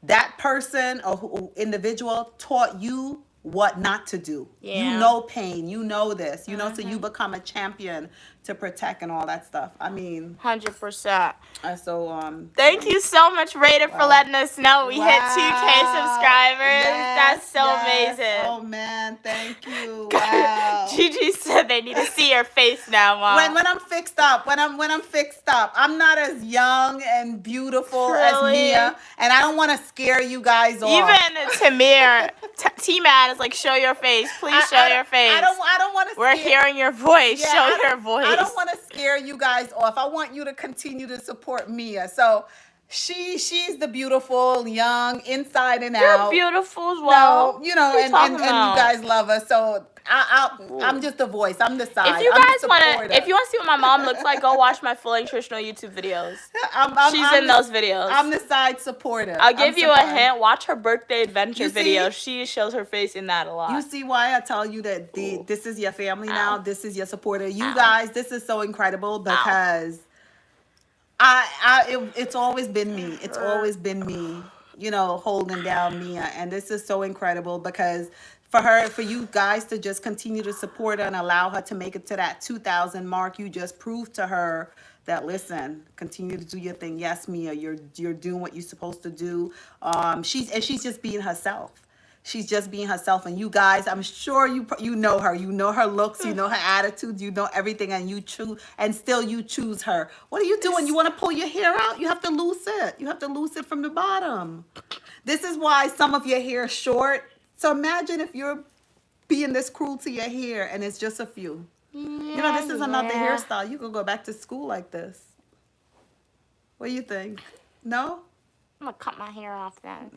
That person or individual taught you what not to do. Yeah. You know pain. You know this. You know, so you become a champion to protect and all that stuff. I mean, 100%. so Thank you so much, Raider, for letting us know we hit 2K subscribers. Yes, That's so yes. amazing. Oh man, thank you. Wow. Gigi said they need to see your face now, Mom. When I'm fixed up, when I'm fixed up, I'm not as young and beautiful as Truly. Mia, and I don't want to scare you guys off. Even Tamir, T-Man is like, show your face. Please show your face. I don't want to. We're hearing your voice. Yeah, show your voice. I don't want to scare you guys off. I want you to continue to support Mia. So she's the beautiful, young, inside and You're out. beautiful as well. No, you know, What are you and talking you about? guys love us. So I'm just the voice. I'm the side. If you I'm the guys want supporter. to, if you want to see what my mom looks like, go watch my full nutritional YouTube videos. She's in those videos. I'm the side supporter. I'll give you a supporting. hint. Watch her birthday adventure You see? video. She shows her face in that a lot. You see why I tell you that this is your family now. Ow. This is your supporter. You Ow. guys, this is so incredible because it's always been me. It's always been me, you know, holding down Mia. And this is so incredible because for you guys to just continue to support her and allow her to make it to that 2,000 mark, you just proved to her that, listen, continue to do your thing. Yes, Mia, you're doing what you're supposed to do. She's just being herself. She's just being herself, and you guys, I'm sure you know her. You know her looks, you know her attitudes, you know everything, and you choose her. What are you doing? You want to pull your hair out? You have to loose it. You have to loose it from the bottom. This is why some of your hair is short. So imagine if you're being this cruel to your hair, and it's just a few. You know, this is another hairstyle. You could go back to school like this. What do you think? No? I'm gonna cut my hair off then.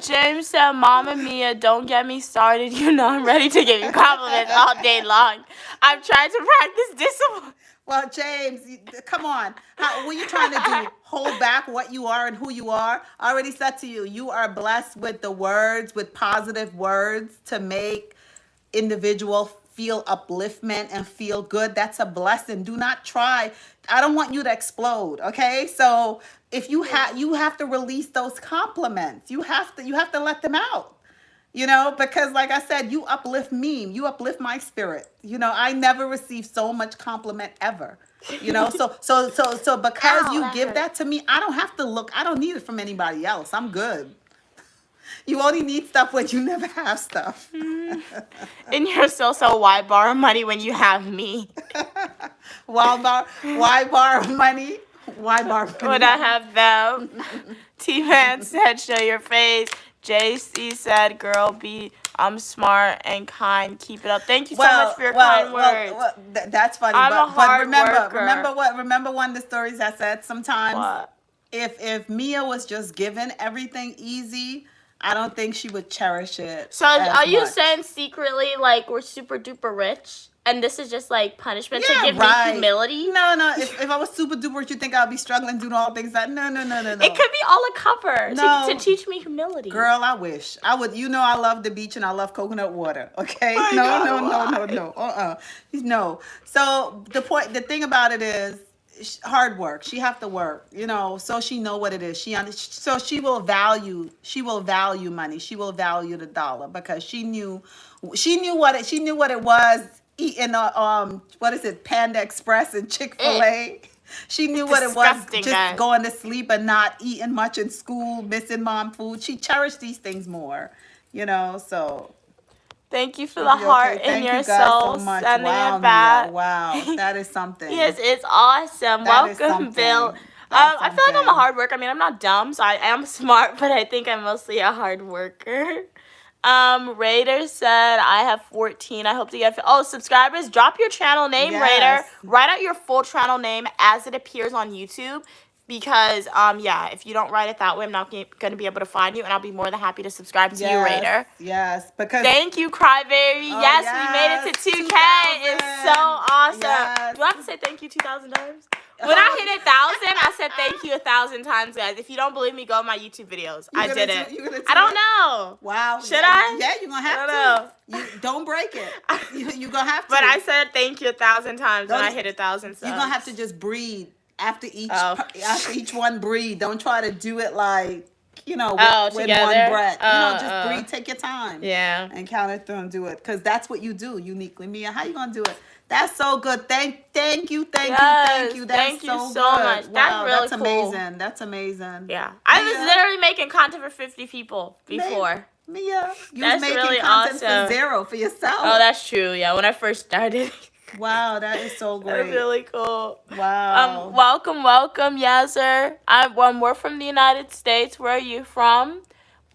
James said, Mama Mia, don't get me started. You know I'm ready to give you compliments all day long. I'm trying to practice discipline. Well, James, come on. What are you trying to do? Hold back what you are and who you are? I already said to you, you are blessed with the words, with positive words to make individual feel upliftment and feel good. That's a blessing. Do not try. I don't want you to explode, okay? So if you have to release those compliments. You have to let them out. Because like I said, you uplift me, you uplift my spirit. I never received so much compliment ever. So because Ow, you that give hurt. that to me, I don't have to look. I don't need it from anybody else. I'm good. You only need stuff when you never have stuff. And you're so why borrow money when you have me? Why borrow money? Why borrow money? When I have them. T-Man said, show your face. JC said, girl, I'm smart and kind. Keep it up. Thank you so much for your kind words. That's funny. I'm a but hard remember, worker. remember one of the stories I said sometimes What? if Mia was just given everything easy, I don't think she would cherish it. So as are you much. saying secretly like we're super duper rich? And this is just like punishment to give me humility? No. If I was super duper rich, you think I'd be struggling doing all things that? No. It could be all a cover No. to teach me humility. Girl, I wish. I would. I love the beach and I love coconut water. Okay? My God, No. No. So the thing about it is hard work. She have to work, so she know what it is. So she will value money. She will value the dollar because she knew what it was eating what is it, Panda Express and Chick-fil-A. She knew what it was Disgusting, just guys. going to sleep and not eating much in school, missing mom food. She cherished these things more, so. Thank you for the Okay, heart in thank your you guys soul. so much. Sending Wow, it back. Mia. Wow, that is something. Yes, it's awesome. That is Welcome, something. Bill. That's I feel like I'm a something. hard worker. I mean, I'm not dumb, so I am smart, but I think I'm mostly a hard worker. Raider said, I have 14. I hope to get... subscribers, drop your channel name, Yes. Raider. Write out your full channel name as it appears on YouTube. Because, if you don't write it that way, I'm not going to be able to find you, and I'll be more than happy to subscribe to you, Raider. Yes, because Thank you, Crybaby. Oh, yes, we made it to 2K. It's so awesome. Yes. Do I have to say thank you 2,000 times? When I hit 1,000, I said thank you 1,000 times, guys. If you don't believe me, go on my YouTube videos. I did it. I don't know. Wow. Should I? Yeah, you're going to I have don't to. Don't break it. You're going to have to. But I said thank you 1,000 times when I hit 1,000 subs. You're going to have to just breathe. After each one, breathe. Don't try to do it like, with one together? breath. Just breathe. Take your time. Yeah. And count it through and do it. Because that's what you do uniquely. Mia, how you going to do it? That's so good. Thank you. Yes, That's thank you so so good. much. Wow, That's really that's cool. amazing. That's amazing. Yeah. I was Mia? literally making content for 50 people before. Mia, you That's was making really content awesome. for 0 for yourself. Oh, that's true. Yeah, when I first started. Wow, that is so That's great. really cool. Wow. Welcome, Yazzer. We're from the United States. Where are you from?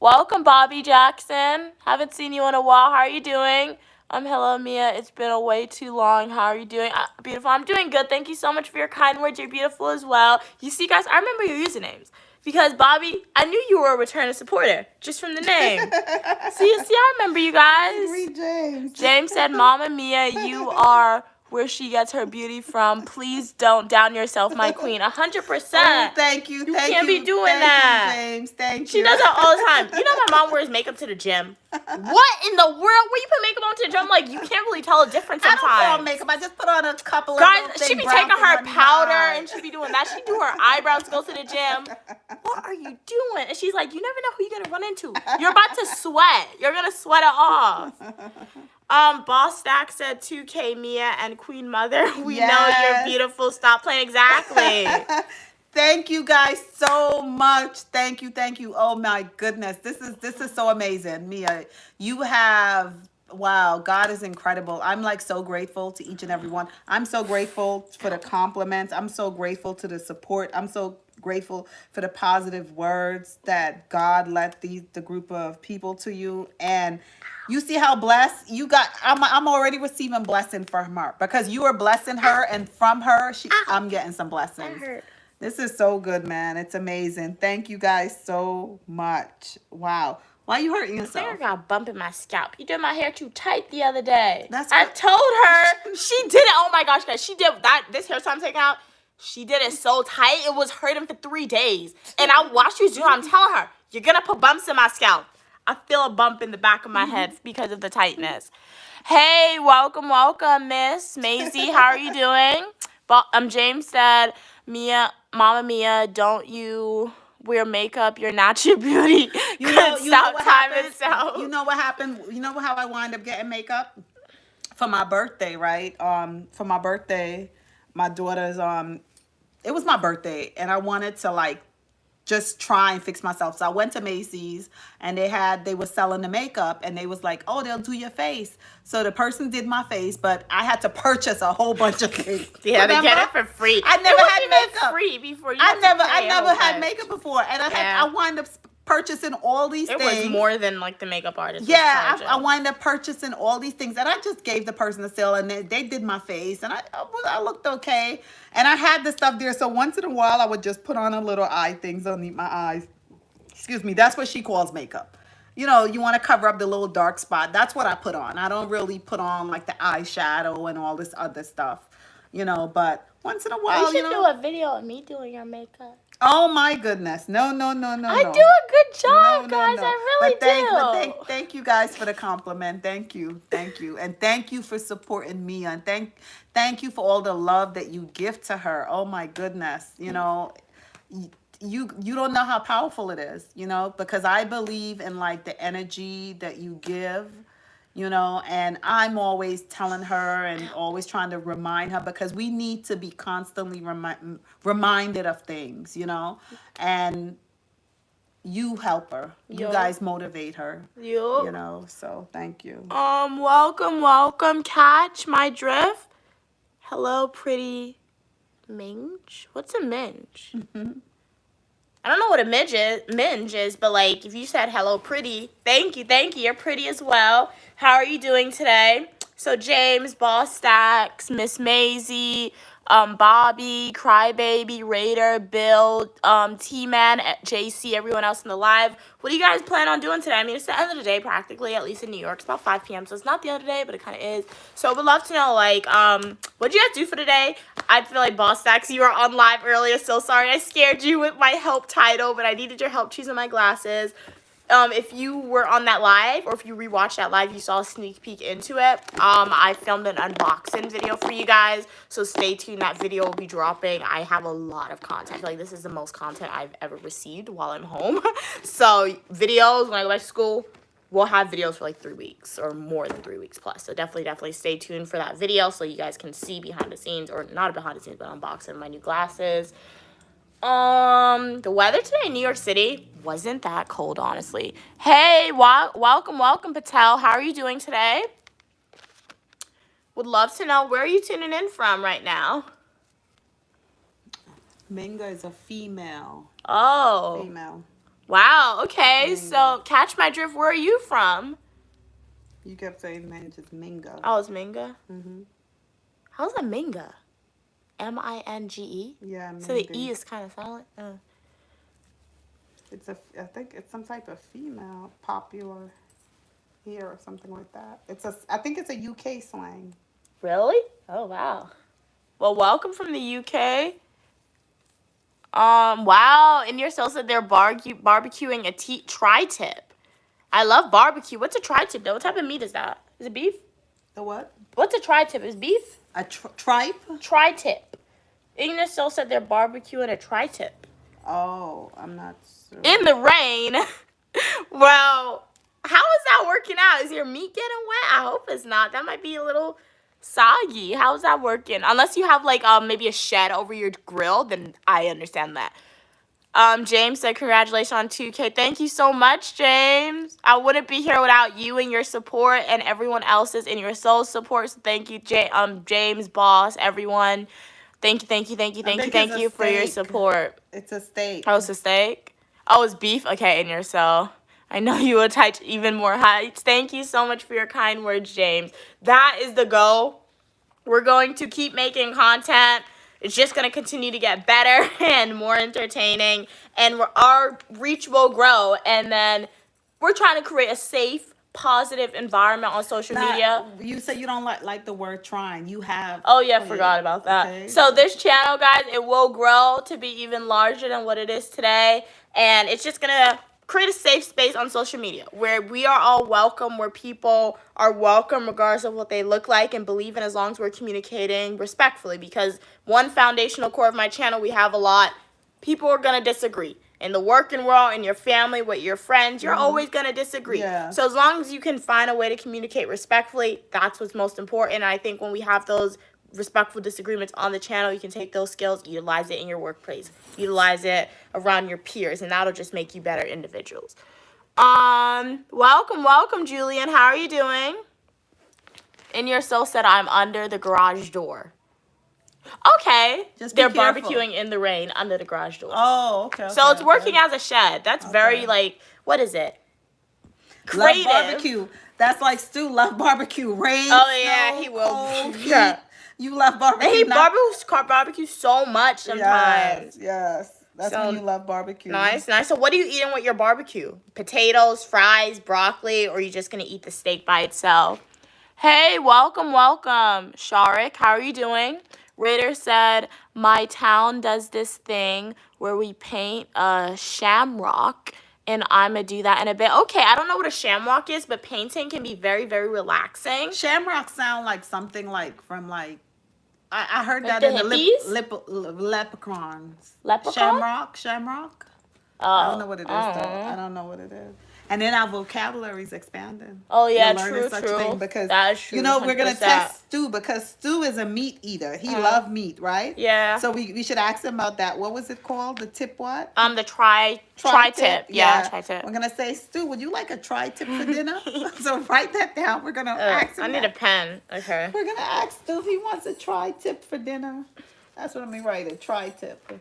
Welcome, Bobby Jackson. Haven't seen you in a while. How are you doing? Hello, Mia. It's been a way too long. How are you doing? Beautiful. I'm doing good. Thank you so much for your kind words. You're beautiful as well. You see, guys, I remember your usernames. Because, Bobby, I knew you were a returning supporter just from the name. see, I remember you guys. Read James. James said, Mama Mia, you are where she gets her beauty from. Please don't down yourself, my queen. 100%. Oh, thank you. You Thank can't you. be doing Thank that. You, James. Thank you. She does that all the time. You know my mom wears makeup to the gym. What in the world? When you put makeup on to the gym, like, you can't really tell a difference I sometimes. don't put on makeup. I just put on a couple of Guys, little she things, be brown taking thing her on my powder eye. and she be doing that. She do her eyebrows to go to the gym. What are you doing? And she's like, you never know who you're gonna run into. You're about to sweat. You're gonna sweat it off. Boss Stack said 2K Mia and Queen Mother. We know Yes. you're beautiful. Stop playing. Exactly. Thank you guys so much. Thank you. Oh my goodness. This is so amazing. Mia, you have wow, God is incredible. I'm like so grateful to each and every one. I'm so grateful for the compliments. I'm so grateful to the support. I'm so grateful for the positive words that God let the group of people to you. And you see how blessed you got. I'm already receiving blessing from her because you are blessing her, and from her, I'm getting some blessings. This is so good, man. It's amazing. Thank you guys so much. Wow. Why are you hurting I think I yourself? got a bump in my scalp. You did my hair too tight the other day. That's I what- told her. She did it. Oh my gosh, guys. She did that. This hairstyle I'm taking out. She did it so tight. It was hurting for 3 days. And I watched you do it. I'm telling her, you're going to put bumps in my scalp. I feel a bump in the back of my head because of the tightness. Hey, welcome, Miss Maisie. How are you doing? But James said, Mama Mia, don't you wear makeup? Your natural beauty could stop time itself. You know what happened? You know how I wind up getting makeup? For my birthday, right? For my birthday, my daughter's it was my birthday and I wanted to like just try and fix myself. So I went to Macy's and they were selling the makeup and they was like, oh, they'll do your face. So the person did my face, but I had to purchase a whole bunch of things. Yeah, to get it for free. I never had makeup. Free before you. I had to never pay a whole had bunch. makeup before. And Yeah. I wind up purchasing all these It things. was more than like the makeup artist. Yeah, was I wind up purchasing all these things, and I just gave the person a sale, and they did my face, and I looked okay, and I had the stuff there. So once in a while, I would just put on a little eye things underneath my eyes. Excuse me, that's what she calls makeup. You know, you want to cover up the little dark spot. That's what I put on. I don't really put on like the eyeshadow and all this other stuff, you know. But once in a while, You should do a video of me doing your makeup. Oh my goodness! No. I do a good job, guys. I really do. Thank you guys for the compliment. Thank you, and thank you for supporting Mia, and thank you for all the love that you give to her. Oh my goodness, you know, you don't know how powerful it is, you know, because I believe in like the energy that you give. You know, and I'm always telling her and always trying to remind her because we need to be constantly reminded of things, you know, and you help her. You Yo. guys motivate her, You. you know, so thank you. Welcome. Catch my drift. Hello, pretty minge. What's a minge? I don't know what a minge is, but like if you said hello, pretty, thank you. You're pretty as well. How are you doing today? So James, Boss Stacks, Miss Maisie, Bobby, Crybaby, Raider, Bill, T-Man, JC, everyone else in the live. What do you guys plan on doing today? I mean, it's the end of the day practically, at least in New York. It's about 5 p.m., so it's not the end of the day, but it kind of is. So I would love to know, like, what did you guys do for today? I feel like Boss Stacks, you were on live earlier. So sorry I scared you with my help title, but I needed your help choosing my glasses. If you were on that live or if you rewatched that live, you saw a sneak peek into it. I filmed an unboxing video for you guys, so stay tuned. That video will be dropping. I have a lot of content. Like, this is the most content I've ever received while I'm home. So videos, when I go back to school, we'll have videos for like 3 weeks or more than 3 weeks plus. So definitely stay tuned for that video so you guys can see behind the scenes, or not behind the scenes, but unboxing my new glasses. The weather today in New York City wasn't that cold, honestly. Hey, welcome, Patel. How are you doing today? Would love to know, where are you tuning in from right now? Minga is a female. Oh. Female. Wow, okay. So, catch my drift, where are you from? You kept saying man, just Minga. Oh, it's Minga? Mm-hmm. How's that Minga? M-I-N-G-E? Yeah, So the Minga. E is kind of silent? I think it's some type of female popular here or something like that. I think it's a UK slang. Really? Oh, wow. Well, welcome from the UK. Wow. And your soul said they're barbecuing a tri-tip. I love barbecue. What's a tri-tip, though? What type of meat is that? Is it beef? The what? What's a tri-tip? Is beef? A tripe? Tri-tip. Ignis still said they're barbecuing a tri-tip. Oh, I'm not sure. In the rain. Well, how is that working out? Is your meat getting wet? I hope it's not. That might be a little soggy. How's that working? Unless you have like maybe a shed over your grill, then I understand that. James said congratulations on 2K. Thank you so much, James. I wouldn't be here without you and your support and everyone else's and your soul support. So thank you, James, boss, everyone. Thank you for your support. It's a steak. Oh, it's a steak? Oh, it's beef? Okay, in your cell. I know you will touch even more heights. Thank you so much for your kind words, James. That is the goal. We're going to keep making content. It's just going to continue to get better and more entertaining, and our reach will grow. And then we're trying to create a safe, positive environment on social media. You said you don't like the word trying. You have. Oh yeah, forgot about that. Okay. So this channel, guys, it will grow to be even larger than what it is today, and it's just gonna create a safe space on social media where we are all welcome, where people are welcome regardless of what they look like and believe in, as long as we're communicating respectfully. Because one foundational core of my channel, we have a lot. People are gonna disagree. In the working world, in your family, with your friends, you're always going to disagree. Yeah. So as long as you can find a way to communicate respectfully, that's what's most important. And I think when we have those respectful disagreements on the channel, you can take those skills, utilize it in your workplace, utilize it around your peers, and that'll just make you better individuals. Welcome, Julian. How are you doing? In your soul said, I'm under the garage door. Okay. Just be They're careful. barbecuing in the rain under the garage door. Oh, okay. So it's working as a shed. That's very, like, what is it? Creative. Love barbecue. That's like Stu love barbecue. Rain. Oh, yeah, snow, he will. Cold, Yeah. heat. You love barbecue. And he not- barbecue so much sometimes. Yes. That's So, when you love barbecue. Nice. So what are you eating with your barbecue? Potatoes, fries, broccoli, or are you just going to eat the steak by itself? Hey, welcome. Sharik, how are you doing? Raider said, my town does this thing where we paint a shamrock, and I'm going to do that in a bit. Okay, I don't know what a shamrock is, but painting can be very, very relaxing. Shamrock sound like something like from like I heard Like that the in the hippies? leprechauns. Leprechaun? Shamrock. Oh, I don't know what it is though. uh-uh. I don't know what it is. And then our vocabulary's expanding. Oh, yeah, We're learning true. thing because That is true, you know we're gonna 100%. test Stu because Stu is a meat eater. He loves meat, right? Yeah. So we should ask him about that. What was it called? The tip what? The tri-tip. Yeah, tri-tip. We're gonna say, Stu, would you like a tri-tip for dinner? So write that down. We're gonna ask him. I need a pen. Okay. We're gonna ask Stu if he wants a tri-tip for dinner. That's what I'm gonna write, a tri-tip.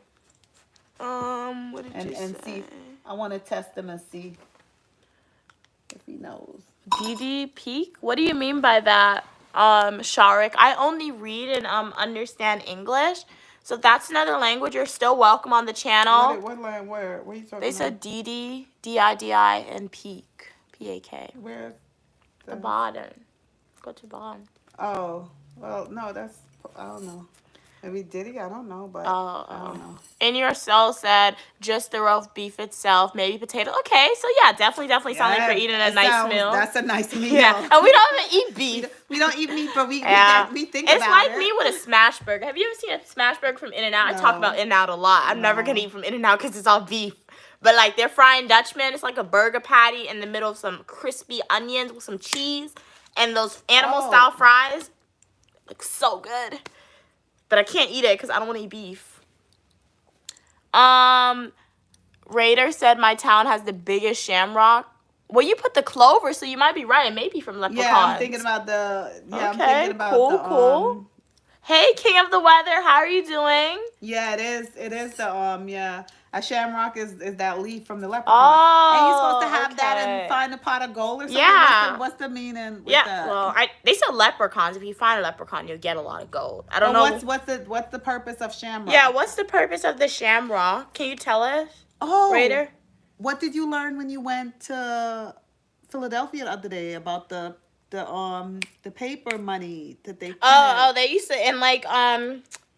What did you And say? see. I want to test him and see if he knows. DD Peak? What do you mean by that, Sharik? I only read and understand English. So if that's another language, you're still welcome on the channel. What line? Where? What are you talking They about? said DD, DIDI, and Peak. P-A-K. Where? The bottom. Go to bottom. Oh, well, no, that's, I don't know. Maybe Diddy, I don't know, but Oh, I don't know. In your soul said just the roast beef itself, maybe potato. Okay, so yeah, definitely sounds like you're eating a It nice sounds- meal. That's a nice meal. Yeah, and we don't even eat beef. We don't eat meat, but we think It's about like it. me with a smash burger. Have you ever seen a smash burger from In-N-Out? I talk No. about In-N-Out a lot. I'm never gonna eat from In-N-Out because it's all beef. But like they're frying Dutchman. It's like a burger patty in the middle of some crispy onions with some cheese and those animal style fries. Look so good. But I can't eat it because I don't want to eat beef. Raider said my town has the biggest shamrock. Well, you put the clover, so you might be right. It may be from Leprechauns. Yeah, I'm thinking about the. Yeah, I'm Okay, thinking about cool, the. cool. Hey, King of the Weather, how are you doing? Yeah, it is. It is the yeah. A shamrock is that leaf from the leprechaun. Oh, and you're supposed to have that okay. and find a pot of gold or something. Yeah. What's the meaning? With Yeah, that? well, they sell leprechauns. If you find a leprechaun, you'll get a lot of gold. I don't know. What's the purpose of shamrock? Yeah, what's the purpose of the shamrock? Can you tell us, Oh, Raider? What did you learn when you went to Philadelphia the other day about the paper money that they printed? Oh, they used to, and like,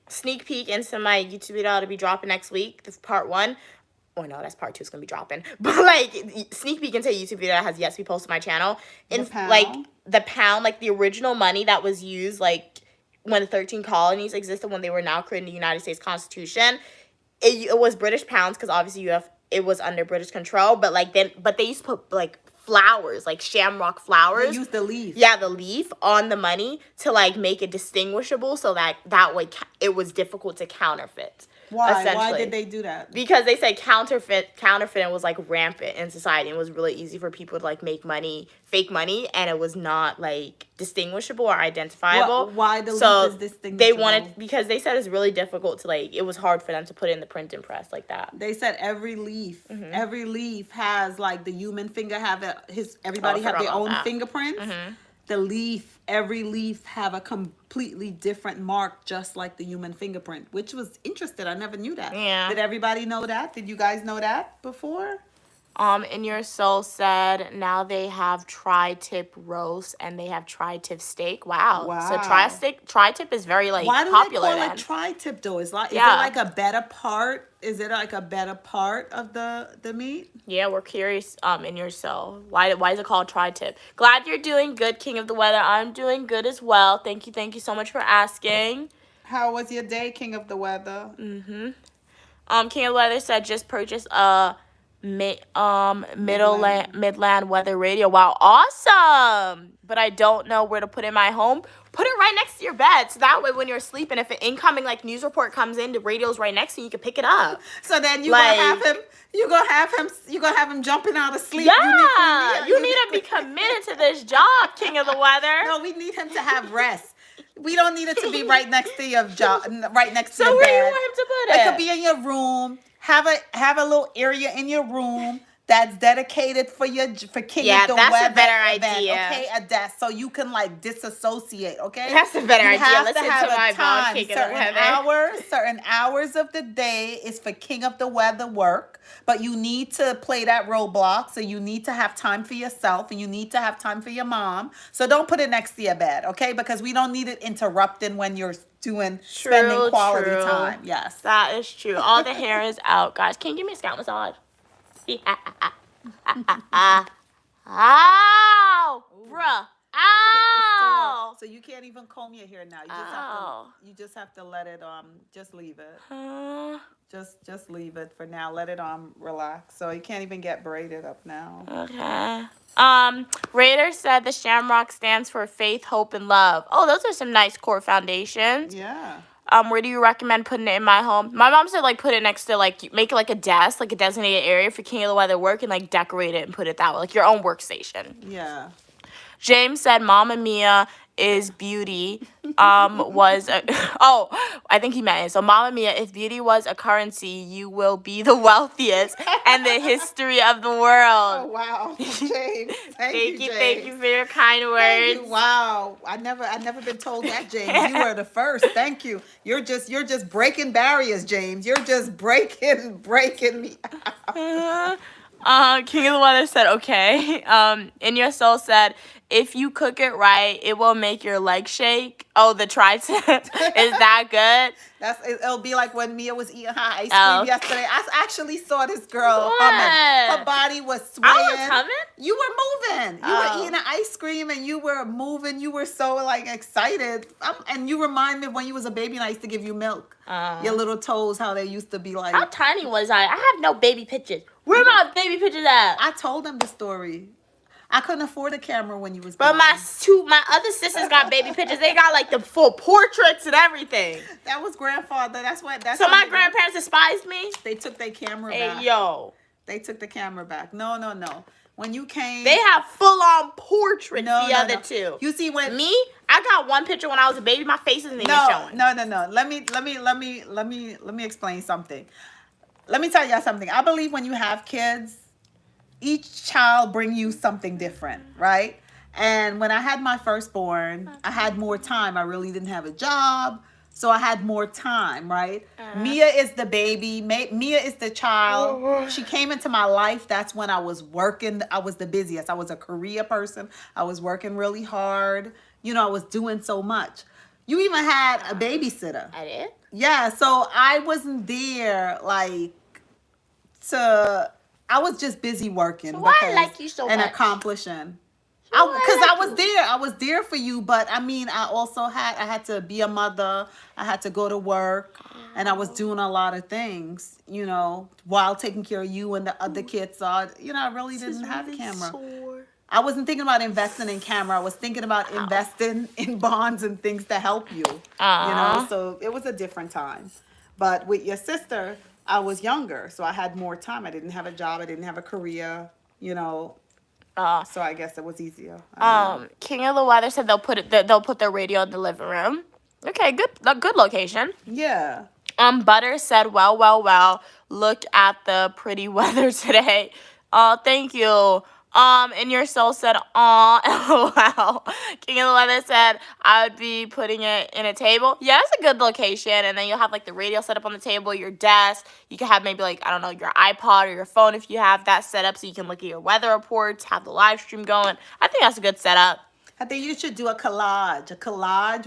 sneak peek into my YouTube video to be dropping next week. This part 1. Oh no, that's part 2 is gonna be dropping. But like, sneak peek into a YouTube video that has yet to be posted on my channel. And The pound? like the pound, like the original money that was used, like when the 13 colonies existed, when they were now creating the United States Constitution. It was British pounds because obviously it was under British control. But like they used to put like flowers, like shamrock flowers. They used the leaf. Yeah, the leaf on the money to like make it distinguishable, so that way it was difficult to counterfeit. Why? Why essentially. did they do that? Because they said counterfeiting was like rampant in society. It was really easy for people to like make money, fake money, and it was not like distinguishable or identifiable. Why the leaf is distinguishable? They wanted, because they said it's really difficult to like, it was hard for them to put it in the printing press like that. They said every leaf has like the human finger everybody Oh, I have forgot their about own that. fingerprints. the leaf, every leaf have a completely different mark, just like the human fingerprint, which was interesting. I never knew that. Yeah. Did everybody know that? Did you guys know that before? In Your Soul said now they have tri-tip roast and they have tri-tip steak. Wow. So Wow. tri-tip is very like Why do popular they call then. it tri-tip though? Is it Yeah. like a better part? Is it like a better part of the meat? Yeah, we're curious. In Your Soul, why is it called tri-tip? Glad you're doing good, King of the Weather. I'm doing good as well. Thank you so much for asking. How was your day, King of the Weather? King of the Weather said just purchase a Midland Weather Radio. Wow, awesome! But I don't know where to put it in my home. Put it right next to your bed, so that way when you're sleeping, if an incoming like news report comes in, the radio's right next to you, you can pick it up. So then you Like- gonna have him jumping out of sleep. Yeah, you need to be committed to this job, King of the Weather. No, we need him to have rest. We don't need it to be right next to your job, right next to So your where you bed. want him to put It it? could be in your room. Have a little area in your room that's dedicated for King Yeah, of the that's a Weather better event, idea. okay, a desk, so you can like disassociate. Okay, That's a better You idea. have Listen to have to my a time, King of the Weather. certain hours of the day is for King of the Weather work. But you need to play that Roblox, so you need to have time for yourself, and you need to have time for your mom. So don't put it next to your bed, okay? Because we don't need it interrupting when you're spending quality true. time. Yes. That is true. All the hair is out, guys. Can you give me a scalp massage? Ow! Bruh. Ow! So you can't even comb your hair now. Ow. You just have to let it just leave it. Uh, Just leave it for now. Let it relax. So you can't even get braided up now. okay. Raider said the Shamrock stands for faith, hope, and love. Oh, those are some nice core foundations. Yeah. Where do you recommend putting it in my home? My mom said like put it next to like make it like a desk, like a designated area for King of the Weather work, and like decorate it and put it that way, like your own workstation. Yeah. James said Mamma Mia is beauty. I think he meant it. So Mamma Mia, if beauty was a currency, you will be the wealthiest and the history of the Oh world. wow, James. Thank you James. for your kind Thank words. you. Wow, I never been told that, James. You were the first. Thank you. You're just breaking barriers, James. You're just breaking me out. King of the Weather said okay. In Your Soul said if you cook it right, it will make your leg shake. Oh, the tri-tip. Is that good? It'll be like when Mia was eating her ice cream Oh. yesterday. I actually saw this girl What? humming. Her body was swaying. I was humming? You were moving. You Oh. were eating an ice cream and you were moving. You were so like excited. And you remind me of when you was a baby and I used to give you milk. Your little toes, how they used to be like. How tiny was I? I have no baby pictures. Where my baby pictures at? I told them the story. I couldn't afford a camera when you was But born. my other sisters got baby pictures. They got like the full portraits and everything. That was grandfather. That's So how my they- grandparents despised me. They took their camera Hey back. yo, They took the camera back. No. When you came, they have full on portraits. No, the no, other no. two. You see when Me, I got one picture when I was a baby. My face isn't even showing. No. Let me explain something. Let me tell y'all something. I believe when you have kids, each child bring you something different, right? And when I had my firstborn, I had more time. I really didn't have a job, so I had more time, right? Mia is the baby. Mia is the child. She came into my life. That's when I was working. I was the busiest. I was a career person. I was working really hard. I was doing so much. You even had a babysitter. I did. Yeah, so I wasn't there I was just busy working. Why I because- like you so and much? accomplishing. Why I Because like I was you? there. I was there for you, but I mean, I also had to be a mother. I had to go to work, and I was doing a lot of things, while taking care of you and the other kids. So, I really didn't have a camera. I wasn't thinking about investing in camera. I was thinking about investing in bonds and things to help you. So it was a different time. But with your sister, I was younger, so I had more time. I didn't have a job. I didn't have a career. So I guess it was easier. King of the Weather said they'll put their radio in the living room. Okay, good location. Yeah. Butter said, well, look at the pretty weather today. Oh, thank you, And your soul said, "Aw, wow." King of the Weather said, "I would be putting it in a table." Yeah, it's a good location. And then you'll have like the radio set up on the table, your desk. You can have maybe like, I don't know, your iPod or your phone if you have that set up so you can look at your weather reports, have the live stream going. I think that's a good setup. I think you should do a collage with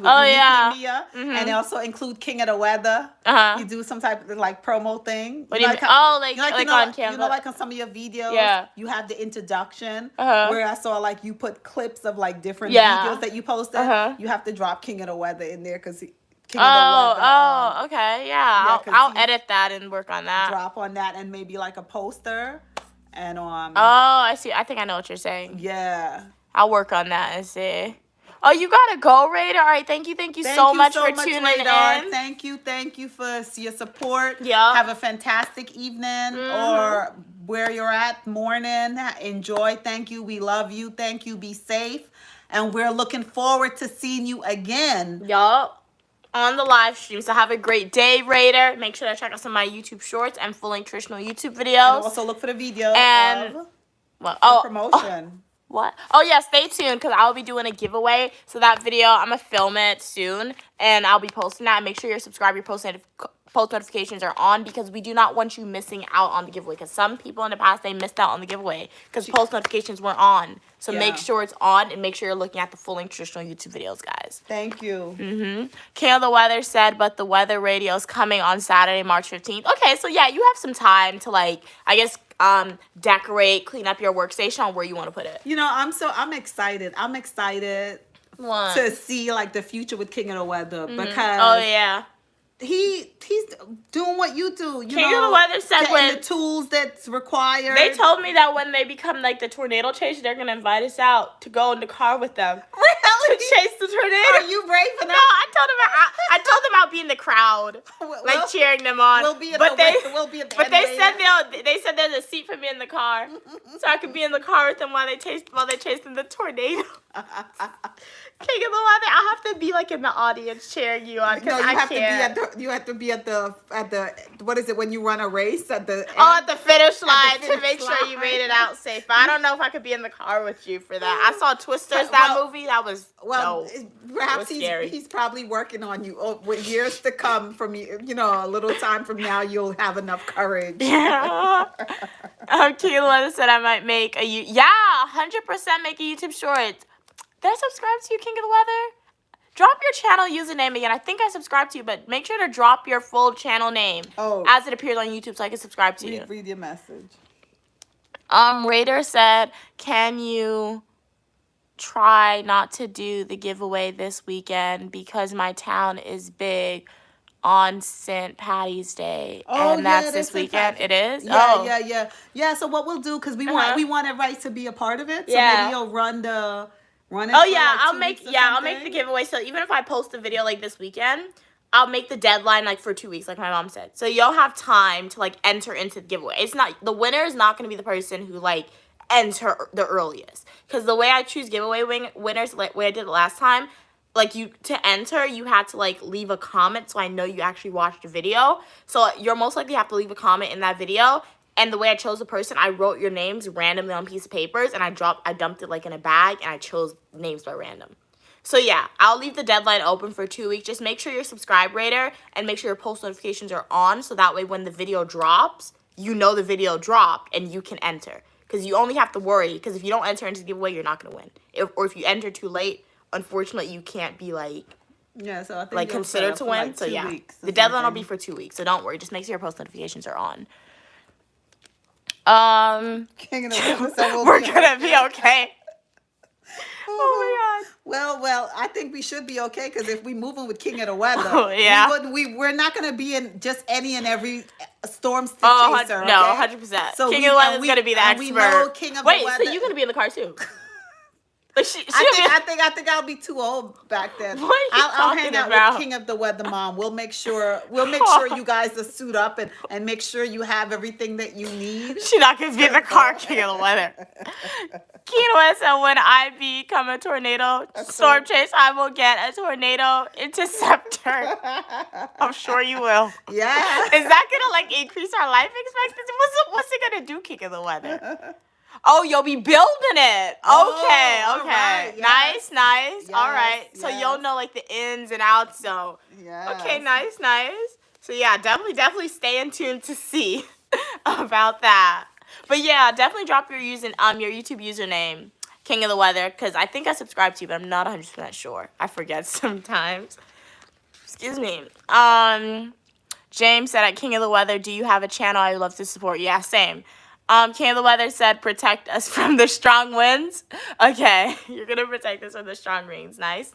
Oh, Uniquely yeah. Mia, Mhm. and also include King of the Weather. Uh-huh. You do some type of like promo thing. What do you mean? how- Oh, like you on know, Canva. You know, like on some of your videos, Yeah. you have the introduction Uh-huh. where I saw like you put clips of like different Yeah. videos that you posted. Uh-huh. You have to drop King of the Weather in there because King of the Weather. Oh, okay, yeah. 'cause I'll he's- edit that and work on that. Drop on that and maybe like a poster, and Oh, I see. I think I know what you're saying. yeah. I'll work on that and see. Oh, you gotta go, Raider. All right, thank you so much for tuning Radar. in. Thank you for your support. Yeah. Have a fantastic evening or where you're at, morning. Enjoy. Thank you. We love you. Thank you. Be safe. And we're looking forward to seeing you again. Yup. On the live stream. So have a great day, Raider. Make sure to check out some of my YouTube shorts and full length traditional YouTube And videos. also look for the video And- of Well, the oh, promotion. what? Oh, yeah, stay tuned because I'll be doing a giveaway. So that video, I'm going to film it soon. And I'll be posting that. Make sure you're subscribed. Your post notifications are on because we do not want you missing out on the giveaway. Because some people in the past, they missed out on the giveaway because post notifications weren't on. So Yeah. make sure it's on and make sure you're looking at the full-length traditional YouTube videos, guys. Thank you. King of the Weather said, but the weather radio is coming on Saturday, March 15th. Okay, so yeah, you have some time to like, I guess, decorate, clean up your workstation on where you want to put it. You know, I'm excited. I'm excited What? to see like the future with King of the Weather because Oh, yeah. he's doing what you do. You King know, of the Weather said getting when- the tools that's required. They told me that when they become like the tornado chase, they're gonna invite us out to go in the car with them to Really? chase the tornado. Are you brave No, enough? I told them I'll be in the crowd, like Well, cheering them on. We'll be at but the we'll be at the but end they later. said they said there's a seat for me in the car, so I could be in the car with them while they chasing the tornado. King of the Weather, I'll have to be like in the audience cheering you on No, because you I have can't. to be at the what is it when you run a race at the Oh, end? at the finish line to finish make sure you line. made it out safe. But I don't know if I could be in the car with you for that. I saw Twisters, that Well- movie. That was Well, no. perhaps was scary. he's probably working on you. Oh, with years to come from you know, a little time from now, you'll have enough courage. Yeah. King of the Weather said I might make 100% make a YouTube short. Did I subscribe to you, King of the Weather? Drop your channel username again. I think I subscribed to you, but make sure to drop your full channel name as it appears on YouTube so I can subscribe to you. Read your message. Raider said, can you try not to do the giveaway this weekend because my town is big on St. Patty's Day, and that's this St. weekend. It is. Yeah. So what we'll do because we want everybody to be a part of it. So Yeah. maybe you'll run it. Oh for yeah, like I'll 2 make weeks or I'll make the something. giveaway. So even if I post a video like this weekend, I'll make the deadline like for 2 weeks, like my mom said. So you'll have time to like enter into the giveaway. It's not the winner is not going to be the person who like enter the earliest, because the way I choose giveaway winners, like way I did it last time, like to enter you had to like leave a comment so I know you actually watched the video. So you're most likely have to leave a comment in that video. And the way I chose the person, I wrote your names randomly on a piece of papers and I dumped it like in a bag and I chose names by random. So yeah, I'll leave the deadline open for 2 weeks. Just make sure you're subscribed, Raider, and make sure your post notifications are on so that way when the video drops, you know the video dropped and you can enter. Because you only have to worry, because if you don't enter into the giveaway, you're not going to win. Or if you enter too late, unfortunately, you can't be like So I think like you'll set considered up to for, win. like, So 2 yeah, weeks or the deadline will something. be for 2 weeks. So don't worry. Just make sure your post notifications are on. King of the Weather, so We're gonna be okay. Oh Well, I think we should be okay because if we moving with King of the Weather, Oh, yeah. we're not gonna be in just any and every storm chaser. my god. No, okay? 100%. So King we- of the and Weather's we- gonna be the and expert. we know King of the Wait, so Weather- you're gonna be in the car too? Like she I think I'll be too old back then. What are you I'll hang talking out about? with King of the Weather Mom. We'll make sure you guys are suit up and make sure you have everything that you need. She's not gonna be in the car, King of the Weather. King of the Weather said, when I become a tornado storm chase, I will get a tornado interceptor. I'm sure you will. Yeah. Is that gonna like increase our life expectancy? What's it gonna do, King of the Weather? Oh, you'll be building it. Oh, Okay, all okay. right, yes. Nice. All right. Yes, So yes. you'll know like the ins and outs. So Yes. okay, nice. So yeah, definitely stay in tune to see about that. But yeah, definitely drop your your YouTube username, King of the Weather, because I think I subscribed to you, but I'm not 100% sure. I forget sometimes. Excuse me. James said at King of the Weather, do you have a channel I would love to support? Yeah, same. King of the Weather said, protect us from the strong winds. Okay, you're going to protect us from the strong winds. Nice.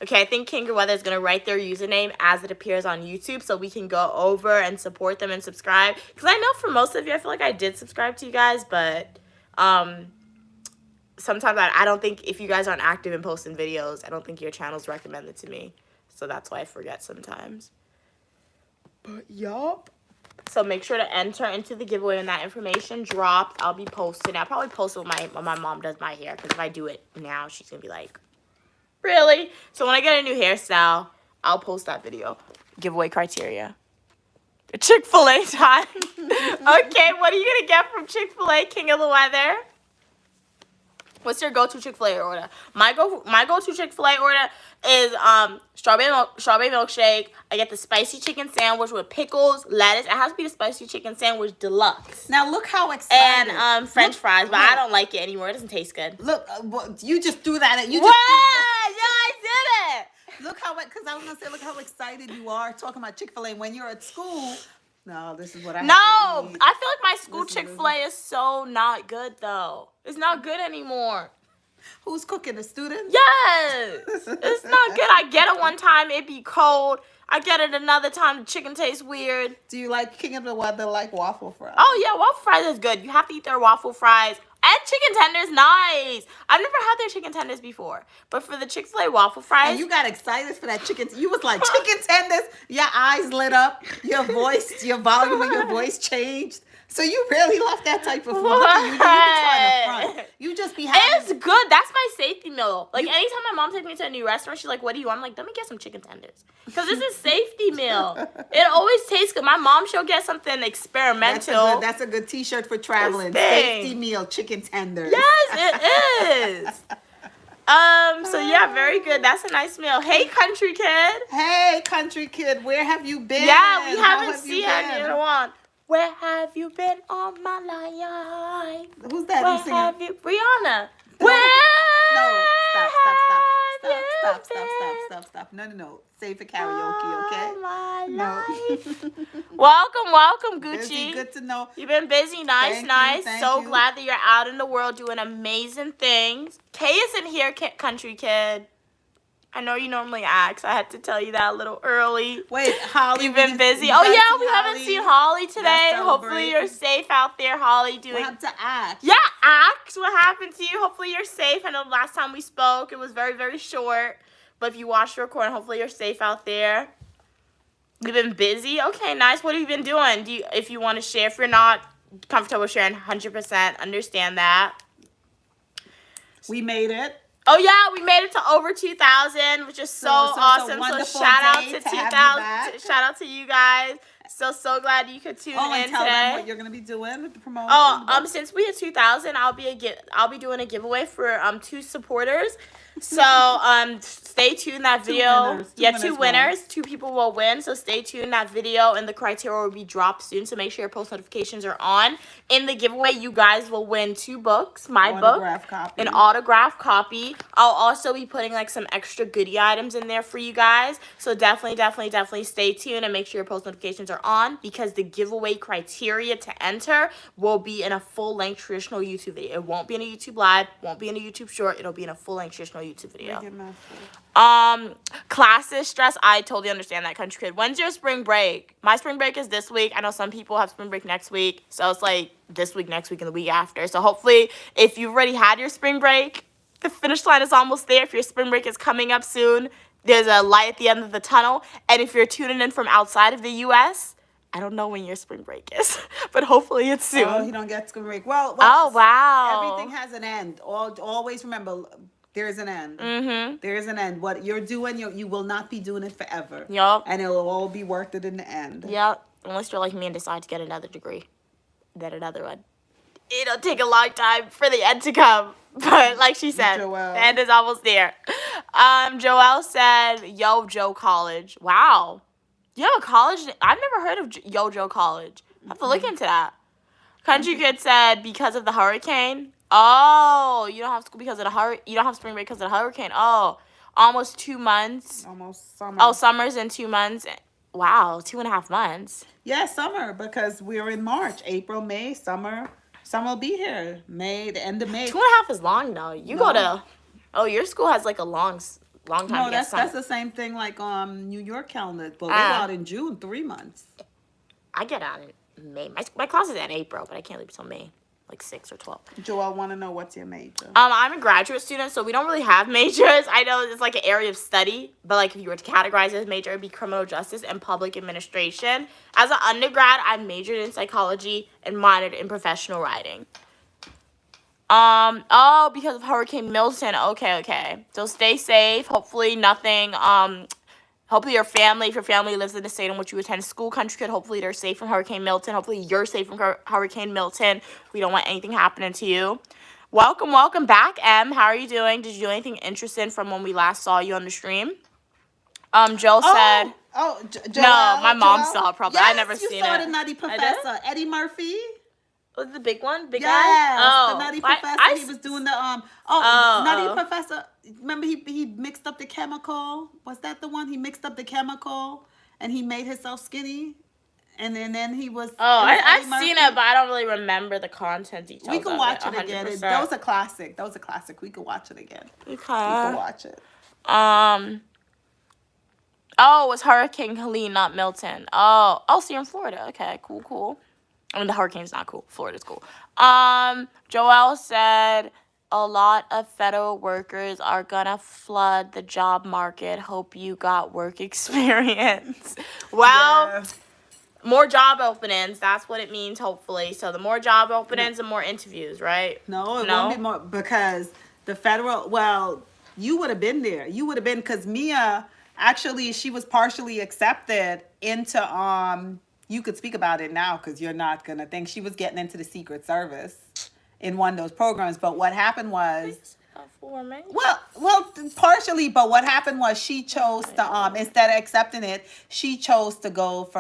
Okay, I think King of the Weather is going to write their username as it appears on YouTube so we can go over and support them and subscribe. Because I know for most of you, I feel like I did subscribe to you guys, but sometimes I don't think if you guys aren't active and posting videos, I don't think your channel's recommended to me. So that's why I forget sometimes. But yup. So make sure to enter into the giveaway when that information drops. I'll be posting. I'll probably post it when my mom does my hair. Because if I do it now, she's going to be like, really? So when I get a new hairstyle, I'll post that video. Giveaway criteria. Chick-fil-A time. Okay, what are you going to get from Chick-fil-A, King of the Weather? What's your go-to Chick-fil-A order? My go-to Chick-fil-A order is strawberry milkshake. I get the spicy chicken sandwich with pickles, lettuce. It has to be the spicy chicken sandwich deluxe. Now look how excited. And French fries, but I don't like it anymore. It doesn't taste good. Look, you just threw that at you. What? Yeah, I did it. Look how, because I was gonna say, look how excited you are talking about Chick-fil-A when you're at school. No, this is what I have to eat. I feel like my school Listen, Chick-fil-A is so not good though. It's not good anymore. Who's cooking? The students? Yes, it's not good. I get it one time, it be cold. I get it another time, the chicken tastes weird. Do you like King of the Weather like waffle fries? Oh yeah, waffle fries is good. You have to eat their waffle fries. And chicken tenders, nice. I've never had their chicken tenders before. But for the Chick-fil-A waffle fries. And you got excited for that chicken. You was like, chicken tenders. Your eyes lit up. Your voice, your volume of your voice changed. So you really love that type of food. Look at you. You be trying to front. You just be having. It's good. That's my safety meal. Like anytime my mom takes me to a new restaurant, she's like, what do you want? I'm like, let me get some chicken tenders. Because this is safety meal. It always tastes good. My mom, she'll get something experimental. That's a good t-shirt for traveling. Thing. Safety meal, chicken tenders. Yes, it is. So yeah, very good. That's a nice meal. Hey, country kid. Hey, country kid, where have you been? Yeah, we How haven't have seen you been? you in a while. Where have you been all my life? Who's that? Where Who's singing? have you, Rihanna? Where? No, stop. have you been No. Save for karaoke, okay? all my No. life? Welcome, Gucci. Busy, good to know. You've been busy, nice. Thank So you. glad that you're out in the world doing amazing things. Kay isn't here, country kid. I know you normally ask. I had to tell you that a little early. Wait, Holly. You've been busy. you Oh guys yeah, see we haven't Holly? seen Holly today. Let's Hopefully celebrate. you're safe out there, Holly. We'll have to act. Yeah, ask what happened to you. Hopefully you're safe. I know the last time we spoke, it was very, very short. But if you watched the recording, hopefully you're safe out there. You've been busy? Okay, nice. What have you been doing? If you want to share, if you're not comfortable sharing, 100% understand that. We made it. Oh yeah, we made it to over 2,000, which is so awesome. So wonderful shout out day to to have you 2,000. back. Shout out to you guys. So glad you could tune Oh, in and tell today. them what you're gonna be doing with the promotion. Oh, since we hit 2,000, I'll be doing a giveaway for 2 supporters. So stay tuned. That video, two winners. 2 people will win. So stay tuned. That video and the criteria will be dropped soon. So make sure your post notifications are on. In the giveaway, you guys will win 2 books. My Autograph book, copy. an autograph copy. I'll also be putting like some extra goodie items in there for you guys. So definitely stay tuned and make sure your post notifications are on, because the giveaway criteria to enter will be in a full-length traditional YouTube video. It won't be in a YouTube live, won't be in a YouTube short. It'll be in a full-length traditional YouTube video. Classes stress. I totally understand that, country kid. When's your spring break? My spring break is this week. I know some people have spring break next week, so it's like this week, next week, and the week after. So hopefully, if you've already had your spring break, the finish line is almost there. If your spring break is coming up soon, there's a light at the end of the tunnel. And if you're tuning in from outside of the U.S., I don't know when your spring break is, but hopefully it's soon. Oh, you don't get spring break. Well, Oh, wow. Everything has an end. Always remember, there is an end. Mm-hmm. There is an end. What you're doing, you will not be doing it forever. Yup. And it will all be worth it in the end. Yep. Unless you're like me and decide to get another degree. Then another one. it'll take a long time for the end to come. But like she said, Joelle. the end is almost there. Joelle said, Yo Joe College. Wow. You have a college? I've never heard of Yo Joe College. I have to look into that. Country Kid said, because of the hurricane. Oh, you don't have school because of the you don't have spring break because of the hurricane. Oh, almost 2 months. Almost summer. Oh, summer's in 2 months. Wow, 2.5 months. Yeah, summer, because we're in March, April, May, summer. Summer will be here. May, the end of May. 2.5 is long though. You go to, oh, your school has like a long time. No, to get that's sun. the same thing like New York calendar. But we're Ah. out in June, 3 months. I get out in May. My class is in April, but I can't leave until May, like 6 or 12. Joelle, want to know what's your major? I'm a graduate student, so we don't really have majors. I know it's like an area of study, but like if you were to categorize it as major, it'd be criminal justice and public administration. As an undergrad, I majored in psychology and minored in professional writing. Oh, because of Hurricane Milton. Okay. So stay safe. Hopefully nothing, hopefully your family, if your family lives in the state in which you attend school, Country Kid, hopefully they're safe from Hurricane Milton. Hopefully you're safe from Hurricane Milton. We don't want anything happening to you. Welcome back, Em. How are you doing? Did you do anything interesting from when we last saw you on the stream? Joe said... Joelle, No, my mom Joelle? saw it probably. Yes, I never seen you saw it. the Nutty did? Professor, Eddie Murphy. Was it the big one? Big Yes, guy? Oh. the Nutty I- Professor. I He s- was doing the Nutty oh. Professor. Remember he mixed up the chemical. Was that the one? He mixed up the chemical and he made himself skinny. And then he was. Oh, it was I've Eddie Murphy. seen it, but I don't really remember the content details. We can of watch it 100%. again. Those are classic. Those are classic. We can watch it again. We can Okay. watch it. Oh, it was Hurricane Helene, not Milton. Oh, so you're in Florida. Okay, cool. I mean, the hurricane's not cool. Florida's cool. Joelle said a lot of federal workers are gonna flood the job market. Hope you got work experience. Well, Yeah. more job openings. That's what it means, hopefully. So the more job openings, the more interviews, right? No, it No? won't be more because the federal. Well, you would have been there. You would have been because Mia actually she was partially accepted into You could speak about it now because you're not gonna think she was getting into the Secret Service in one of those programs. But what happened was. For me. Well, partially, but what happened was she chose to instead of accepting it, she chose to go for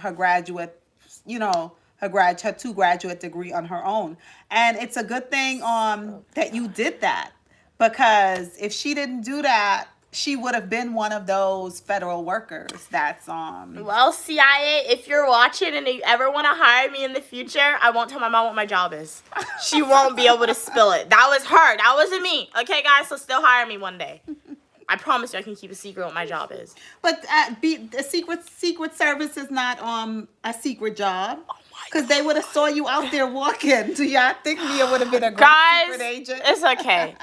her graduate, her 2 graduate degree on her own, and it's a good thing that you did that because if she didn't do that, she would have been one of those federal workers that's Well, CIA, if you're watching and you ever want to hire me in the future, I won't tell my mom what my job is. She won't be able to spill it. That was her. That wasn't me. Okay, guys, so still hire me one day. I promise you I can keep a secret what my job is. But the Secret Service is not a secret job. Because they would have saw you out there walking. Do y'all think Mia would have been a great Guys, secret agent? it's okay.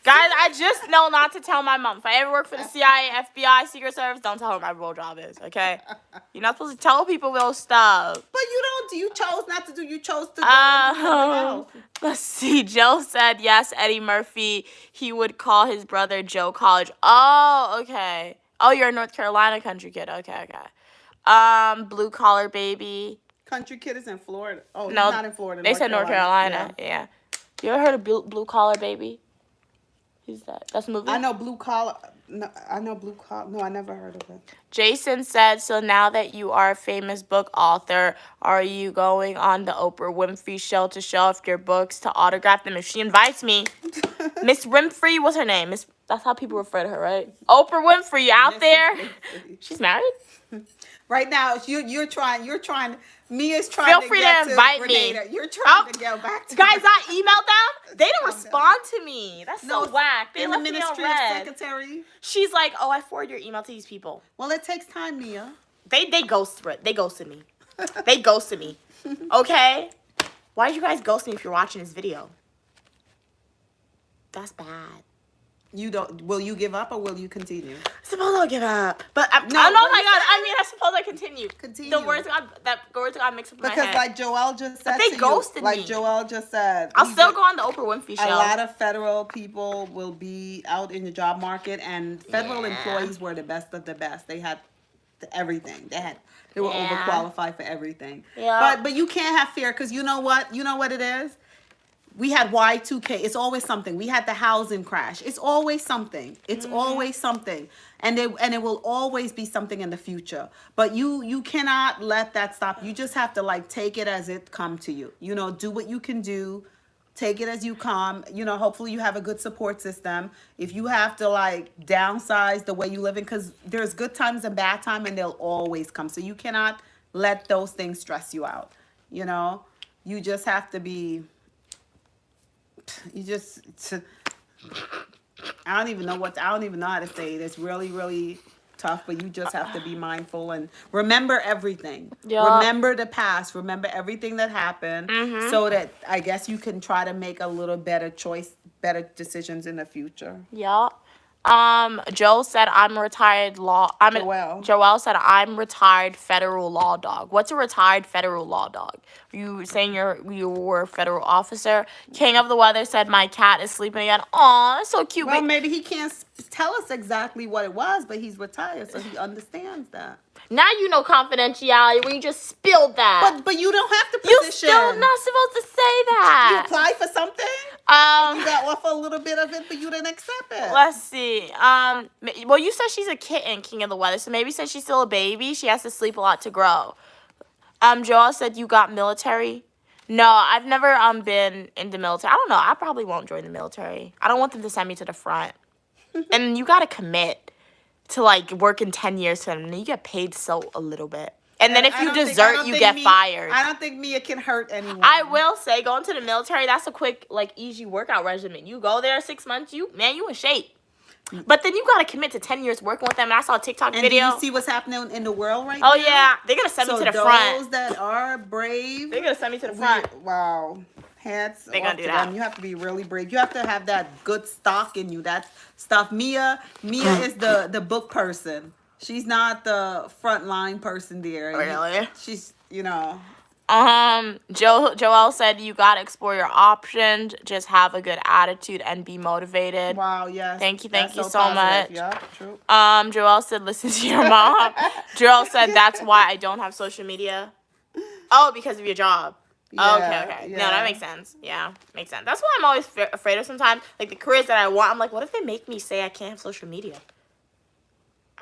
Guys, I just know not to tell my mom. If I ever work for the CIA, FBI, Secret Service, don't tell her what my real job is, okay? You're not supposed to tell people real stuff. But you don't. You chose not to do. You chose to go and do something else. Let's see. Joe said, yes, Eddie Murphy. He would call his brother Joe College. Oh, okay. Oh, you're a North Carolina country kid. Okay. Blue Collar Baby. Country Kid is in Florida. Oh, No, he's not in Florida. They said North Carolina. Yeah. You ever heard of Blue Collar Baby? Who's that? That's a movie? I know Blue Collar. No, I know Blue Collar. No, I never heard of it. Jason said, so now that you are a famous book author, are you going on the Oprah Winfrey show to show off your books, to autograph them if she invites me? Miss Winfrey, what's her name? That's how people refer to her, right? Oprah Winfrey, you out there? She's married? Right now, you're trying. Mia's trying. Feel free to invite me. Grenada. You're trying to go back to Guys, I emailed them. They didn't respond to me. That's so whack. They in the left me on Ministry of red. Secretary. She's like, oh, I forwarded your email to these people. Well, it takes time, Mia. They ghosted me. They ghosted me. Okay? Why did you guys ghost me if you're watching this video? That's bad. You don't. Will you give up or will you continue? I suppose I'll give up. But I No, oh my what God. you I mean, I suppose I continue. Continue. The words got mixed up in my Because head. like Joelle just said, they to you, ghosted like me. Joelle just said, I'll still go on the Oprah Winfrey show. a lot of federal people will be out in the job market, and federal Yeah. employees were the best of the best. They had everything. They were Yeah. overqualified for everything. Yeah. But you can't have fear because you know what? You know what it is? We had Y2K. It's always something. We had the housing crash. It's always something. It's always something. And it will always be something in the future. But you cannot let that stop. You just have to like take it as it come to you. You know, do what you can do. Take it as you come. You know, hopefully you have a good support system. If you have to like downsize the way you live in, because there's good times and bad times and they'll always come. So you cannot let those things stress you out. You know, you just have to be I don't even know how to say it. It's really, really tough, but you just have to be mindful and remember everything. Yeah. Remember the past. Remember everything that happened so that I guess you can try to make a little better better decisions in the future. Yeah. Joel said I'm a retired Joel said I'm retired federal law dog. What's a retired federal law dog? Are you saying you were a federal officer? King of the Weather said my cat is sleeping again. Aw, so cute. Well, maybe he can't tell us exactly what it was, but he's retired, so he understands that. Now you know confidentiality when you just spilled that. But you don't have to you position. still not supposed to say You that. applied for something? You got offered a little bit of it, but you didn't accept it. Let's see. Well, you said she's a kitten, King of the Weather, so maybe since she's still a baby, she has to sleep a lot to grow. Joel said you got military. No, I've never been in the military. I don't know. I probably won't join the military. I don't want them to send me to the front. And you gotta commit to like working 10 years for them. And you get paid so a little bit. And then if you desert, you get fired. I don't think Mia can hurt anyone. I will say, going to the military, that's a quick, like, easy workout regimen. You go there 6 months, you in shape. But then you got to commit to 10 years working with them. And I saw a TikTok and video. Do you see what's happening in the world right now? Oh, yeah. They're going to send me to the front. Those that are brave. They're going to send me to the front. Wow. Hats They're off gonna do to that. them. You have to be really brave. You have to have that good stock in you. That stuff. Mia is the book person. She's not the frontline person there. Really? She's, you know. Joel said you gotta explore your options, just have a good attitude and be motivated. Wow, yes. Thank you That's so positive. much. Yeah, true. Joel said listen to your mom. Joel said that's why I don't have social media. Oh, because of your job. Yeah, Okay. No, yeah. that makes sense. Yeah, makes sense. That's why I'm always afraid of sometimes. Like the careers that I want, I'm like, what if they make me say I can't have social media?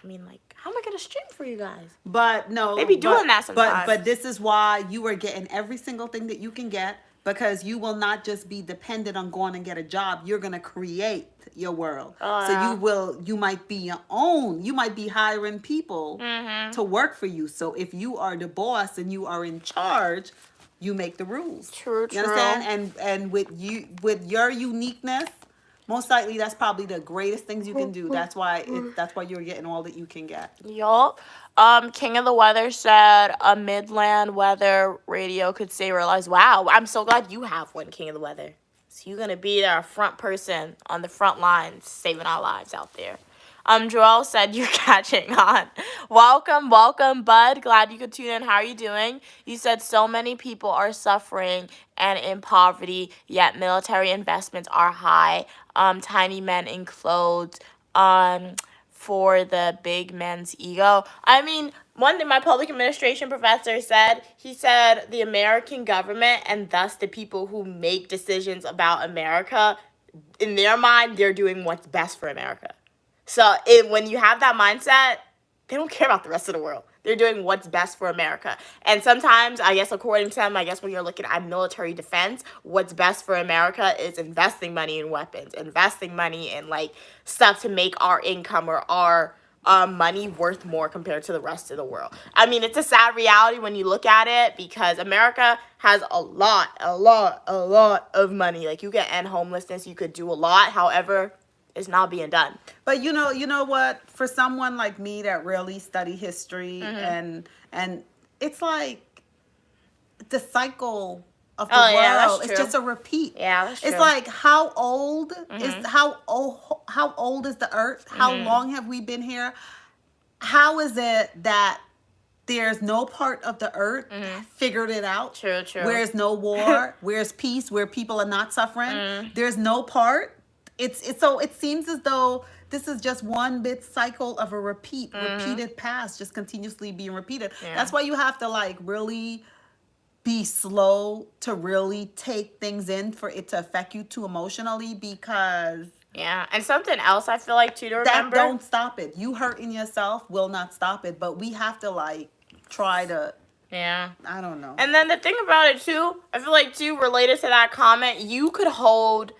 I mean, like, how am I gonna stream for you guys? But no, They be doing that sometimes. But this is why you are getting every single thing that you can get, because you will not just be dependent on going and get a job. You're gonna create your world. Oh, so yeah. you might be your own. You might be hiring people Mm-hmm. to work for you. So if you are the boss and you are in charge, you make the rules. True. You understand? And with your uniqueness, most likely that's probably the greatest things you can do. That's why you're getting all that you can get. Yup. King of the Weather said a Midland weather radio could save our lives. Wow, I'm so glad you have one, King of the Weather. So you're gonna be our front person on the front lines, saving our lives out there. Joel said you're catching on. Welcome, bud. Glad you could tune in. How are you doing? You said so many people are suffering and in poverty, yet military investments are high. Tiny men in clothes. For the big men's ego. I mean, one thing my public administration professor said, he said the American government and thus the people who make decisions about America, in their mind, they're doing what's best for America. So when you have that mindset, they don't care about the rest of the world. They're doing what's best for America. And sometimes, I guess, according to them, when you're looking at military defense, what's best for America is investing money in weapons, investing money in, like, stuff to make our income or our money worth more compared to the rest of the world. I mean, it's a sad reality when you look at it because America has a lot of money. Like, you can end homelessness, you could do a lot. However, it's not being done. But you know what? For someone like me that really study history and it's like the cycle of the world. Yeah, that's true. It's just a repeat. Yeah, that's true. It's like how old is the earth? How long have we been here? How is it that there's no part of the earth figured it out? True. Where's no war? Where's peace? Where people are not suffering? There's no part. It's so it seems as though This is just one bit cycle of a repeated past, just continuously being repeated. Yeah. That's why you have to like really be slow to really take things in for it to affect you too emotionally, because Yeah, and something else I feel like too to that remember. don't stop it. You hurting yourself will not stop it, but we have to like try to, Yeah. I don't know. And then the thing about it too, I feel like too, related to that comment, you could hold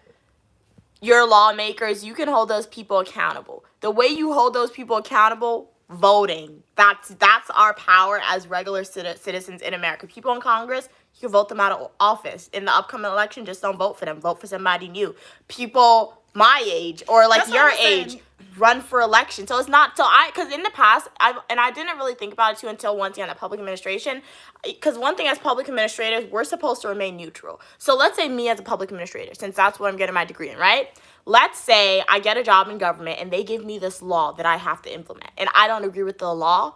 your lawmakers, you can hold those people accountable. The way you hold those people accountable, voting. That's our power as regular citizens in America. People in Congress, you can vote them out of office. In the upcoming election, just don't vote for them. Vote for somebody new. People my age or like That's what your I'm saying. age run for election. So it's not, because in the past, I didn't really think about it too until once again, the public administration. Because one thing as public administrators, we're supposed to remain neutral. So let's say me as a public administrator, since that's what I'm getting my degree in, right? Let's say I get a job in government and they give me this law that I have to implement. And I don't agree with the law.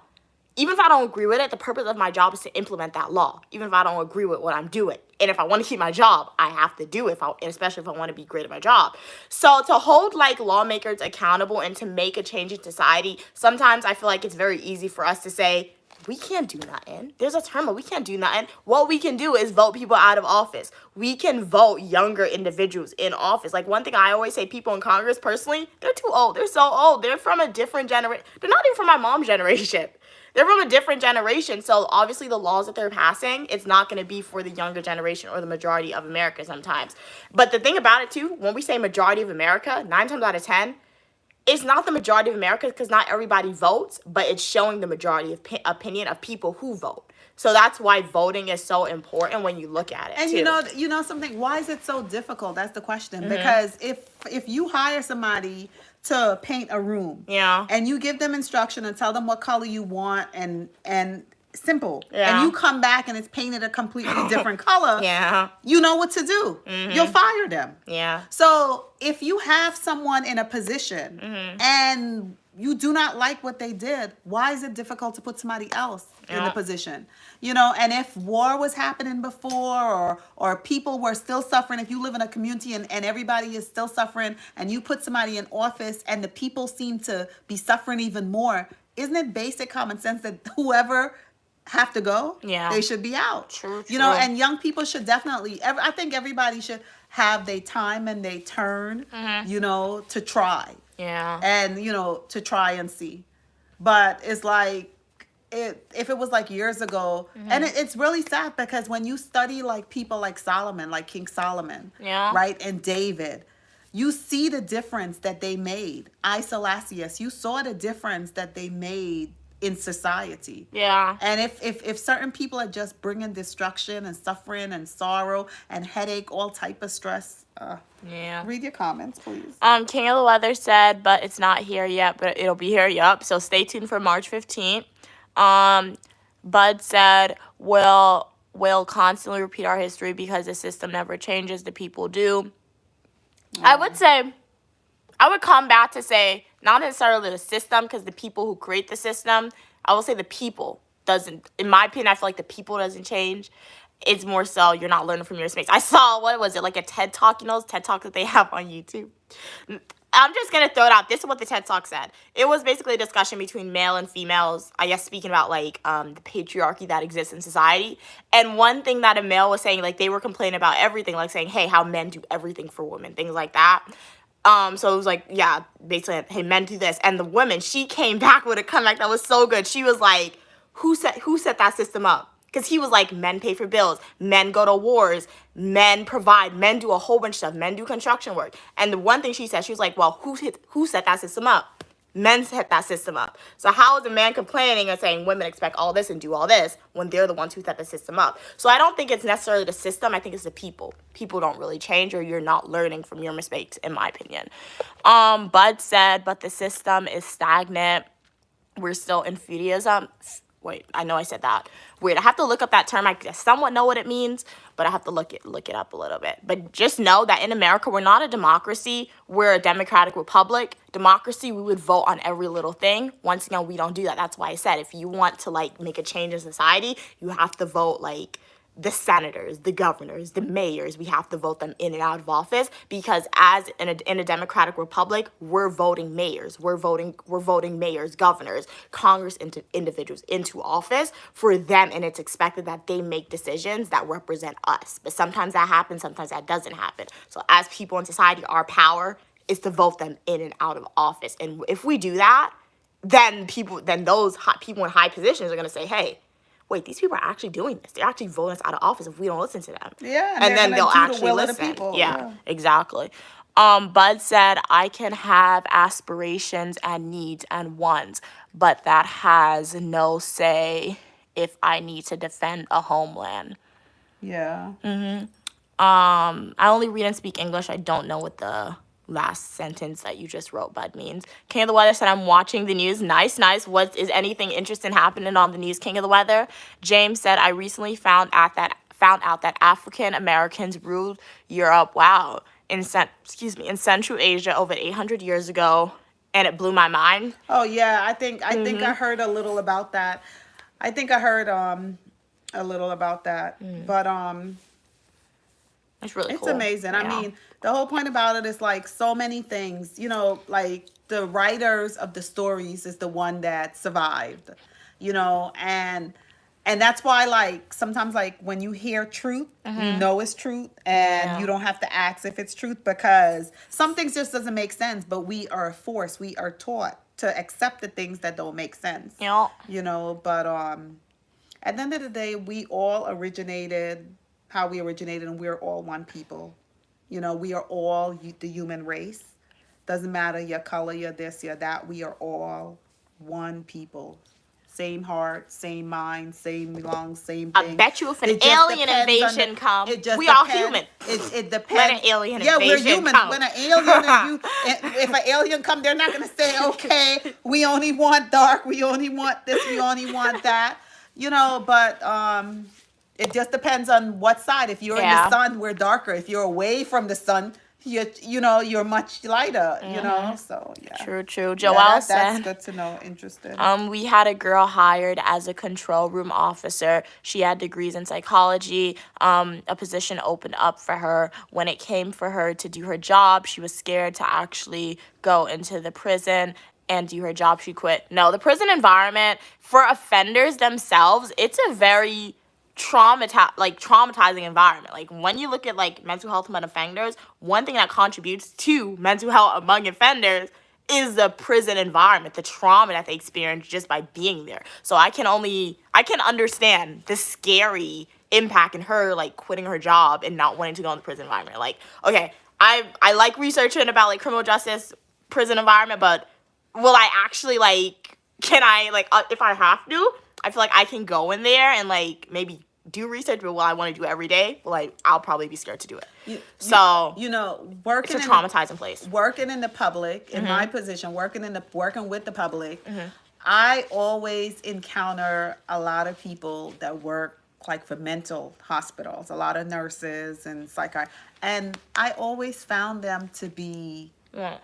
Even if I don't agree with it, the purpose of my job is to implement that law. Even if I don't agree with what I'm doing. And if I want to keep my job, I have to do it, especially if I want to be great at my job. So to hold like lawmakers accountable and to make a change in society, sometimes I feel like it's very easy for us to say, we can't do nothing. There's a term of we can't do nothing. What we can do is vote people out of office. We can vote younger individuals in office. Like one thing I always say, people in Congress personally, they're too old. They're so old. They're from a different generation. They're not even from my mom's generation. They're from a different generation. So obviously the laws that they're passing, it's not going to be for the younger generation or the majority of America sometimes. But the thing about it too, when we say majority of America, 9 times out of 10, it's not the majority of America because not everybody votes, but it's showing the majority of opinion of people who vote. So that's why voting is so important when you look at it. And too. you know something, why is it so difficult? That's the question. Because if you hire somebody to paint a room, Yeah. and you give them instruction and tell them what color you want and simple, Yeah. and you come back and it's painted a completely different color, Yeah. you know what to do. You'll fire them. Yeah. So if you have someone in a position and you do not like what they did, why is it difficult to put somebody else in the Yeah. position? You know, and if war was happening before or people were still suffering, if you live in a community and everybody is still suffering and you put somebody in office and the people seem to be suffering even more, isn't it basic common sense that whoever have to go, Yeah. they should be out? True, You know, true. and young people should definitely, I think everybody should have their time and they turn, you know, to try. Yeah. And, you know, to try and see. But it's like, if it was like years ago, and it's really sad because when you study like people like Solomon, like King Solomon, Yeah. right, and David, you see the difference that they made. Isolasius, you saw the difference that they made in society. Yeah. And if certain people are just bringing destruction and suffering and sorrow and headache, all type of stress, Yeah. read your comments, please. King of the Weather said, but it's not here yet, but it'll be here. Yup. So stay tuned for March 15th. Bud said, we'll constantly repeat our history because the system never changes. The people do. I would say, I would come back to say, not necessarily the system, because the people who create the system, I will say the people doesn't, in my opinion, I feel like the people doesn't change. It's more so you're not learning from your mistakes. I saw, what was it, like a TED Talk, you know, those TED Talks that they have on YouTube. I'm just going to throw it out. This is what the TED Talk said. It was basically a discussion between male and females, I guess speaking about, like, the patriarchy that exists in society. And one thing that a male was saying, like, they were complaining about everything, like saying, hey, how men do everything for women, things like that. So it was like, yeah, basically, hey, men do this. And the woman, she came back with a comeback that was so good. She was like, who set that system up? Because he was like, men pay for bills, men go to wars, men provide, men do a whole bunch of stuff, men do construction work. And the one thing she said, she was like, well, who set that system up? Men set that system up. So how is a man complaining and saying women expect all this and do all this when they're the ones who set the system up? So I don't think it's necessarily the system. I think it's the people. People don't really change, or you're not learning from your mistakes, in my opinion. Bud said, but the system is stagnant. We're still in feudalism. Wait, I know I said that. Weird. I have to look up that term. I somewhat know what it means, but I have to look it up a little bit. But just know that in America, we're not a democracy. We're a democratic republic. Democracy, we would vote on every little thing. Once again, we don't do that. That's why I said if you want to like make a change in society, you have to vote like the senators, the governors, the mayors, we have to vote them in and out of office, because as in a democratic republic, we're voting mayors, we're voting mayors, governors, Congress into individuals into office for them, and it's expected that they make decisions that represent us. But sometimes that happens, sometimes that doesn't happen. So as people in society, our power is to vote them in and out of office. And if we do that, then those people in high positions are going to say, hey, wait, these people are actually doing this. They're actually voting us out of office if we don't listen to them. Yeah, and then they'll do the actually will of the listen. people. Yeah, exactly. Bud said, I can have aspirations and needs and wants, but that has no say if I need to defend a homeland. Yeah. I only read and speak English. I don't know what the last sentence that you just wrote, Bud, means. King of the Weather said, I'm watching the news. Nice. What is anything interesting happening on the news, King of the Weather? James said, I recently found out that African Americans ruled Europe. Wow. In Central Asia over 800 years ago, and it blew my mind. Oh yeah, I think I heard a little about that. I think I heard a little about that. But It's really it's cool. amazing. Yeah. I mean, the whole point about it is like so many things, like the writers of the stories is the one that survived, and that's why, like, sometimes, like, when you hear truth, you know it's truth, and you don't have to ask if it's truth, because some things just doesn't make sense, but we are forced, we are taught to accept the things that don't make sense. Yeah. But at the end of the day, we all originated how we originated, and we're all one people. We are all the human race. Doesn't matter your color, your this, your that. We are all one people. Same heart, same mind, same lungs, same thing. I bet you if an alien invasion comes, we all human. It depends. When an alien invasion we're human. comes. When an alien, if an alien come, they're not going to say, okay, we only want dark, we only want this, we only want that. But it just depends on what side. If you're in the sun, we're darker. If you're away from the sun, you're much lighter. So yeah. True. Joelle That's said, good to know. Interesting. we had a girl hired as a control room officer. She had degrees in psychology. A position opened up for her. When it came for her to do her job, she was scared to actually go into the prison and do her job. She quit. No, the prison environment for offenders themselves, it's a very traumatizing environment. Like, when you look at like mental health among offenders, one thing that contributes to mental health among offenders is the prison environment, the trauma that they experience just by being there. So I can understand the scary impact in her, like, quitting her job and not wanting to go in the prison environment. Like, okay, I like researching about like criminal justice prison environment, but will I actually, like, can I, like, if I have to, I feel like I can go in there and, like, maybe do research, but will I want to do it every day? Well, I'll probably be scared to do it. Working it's a traumatizing place. Working in the public, in my position, working with the public, I always encounter a lot of people that work, like, for mental hospitals, a lot of nurses and psychiatrists, and I always found them to be... Yeah.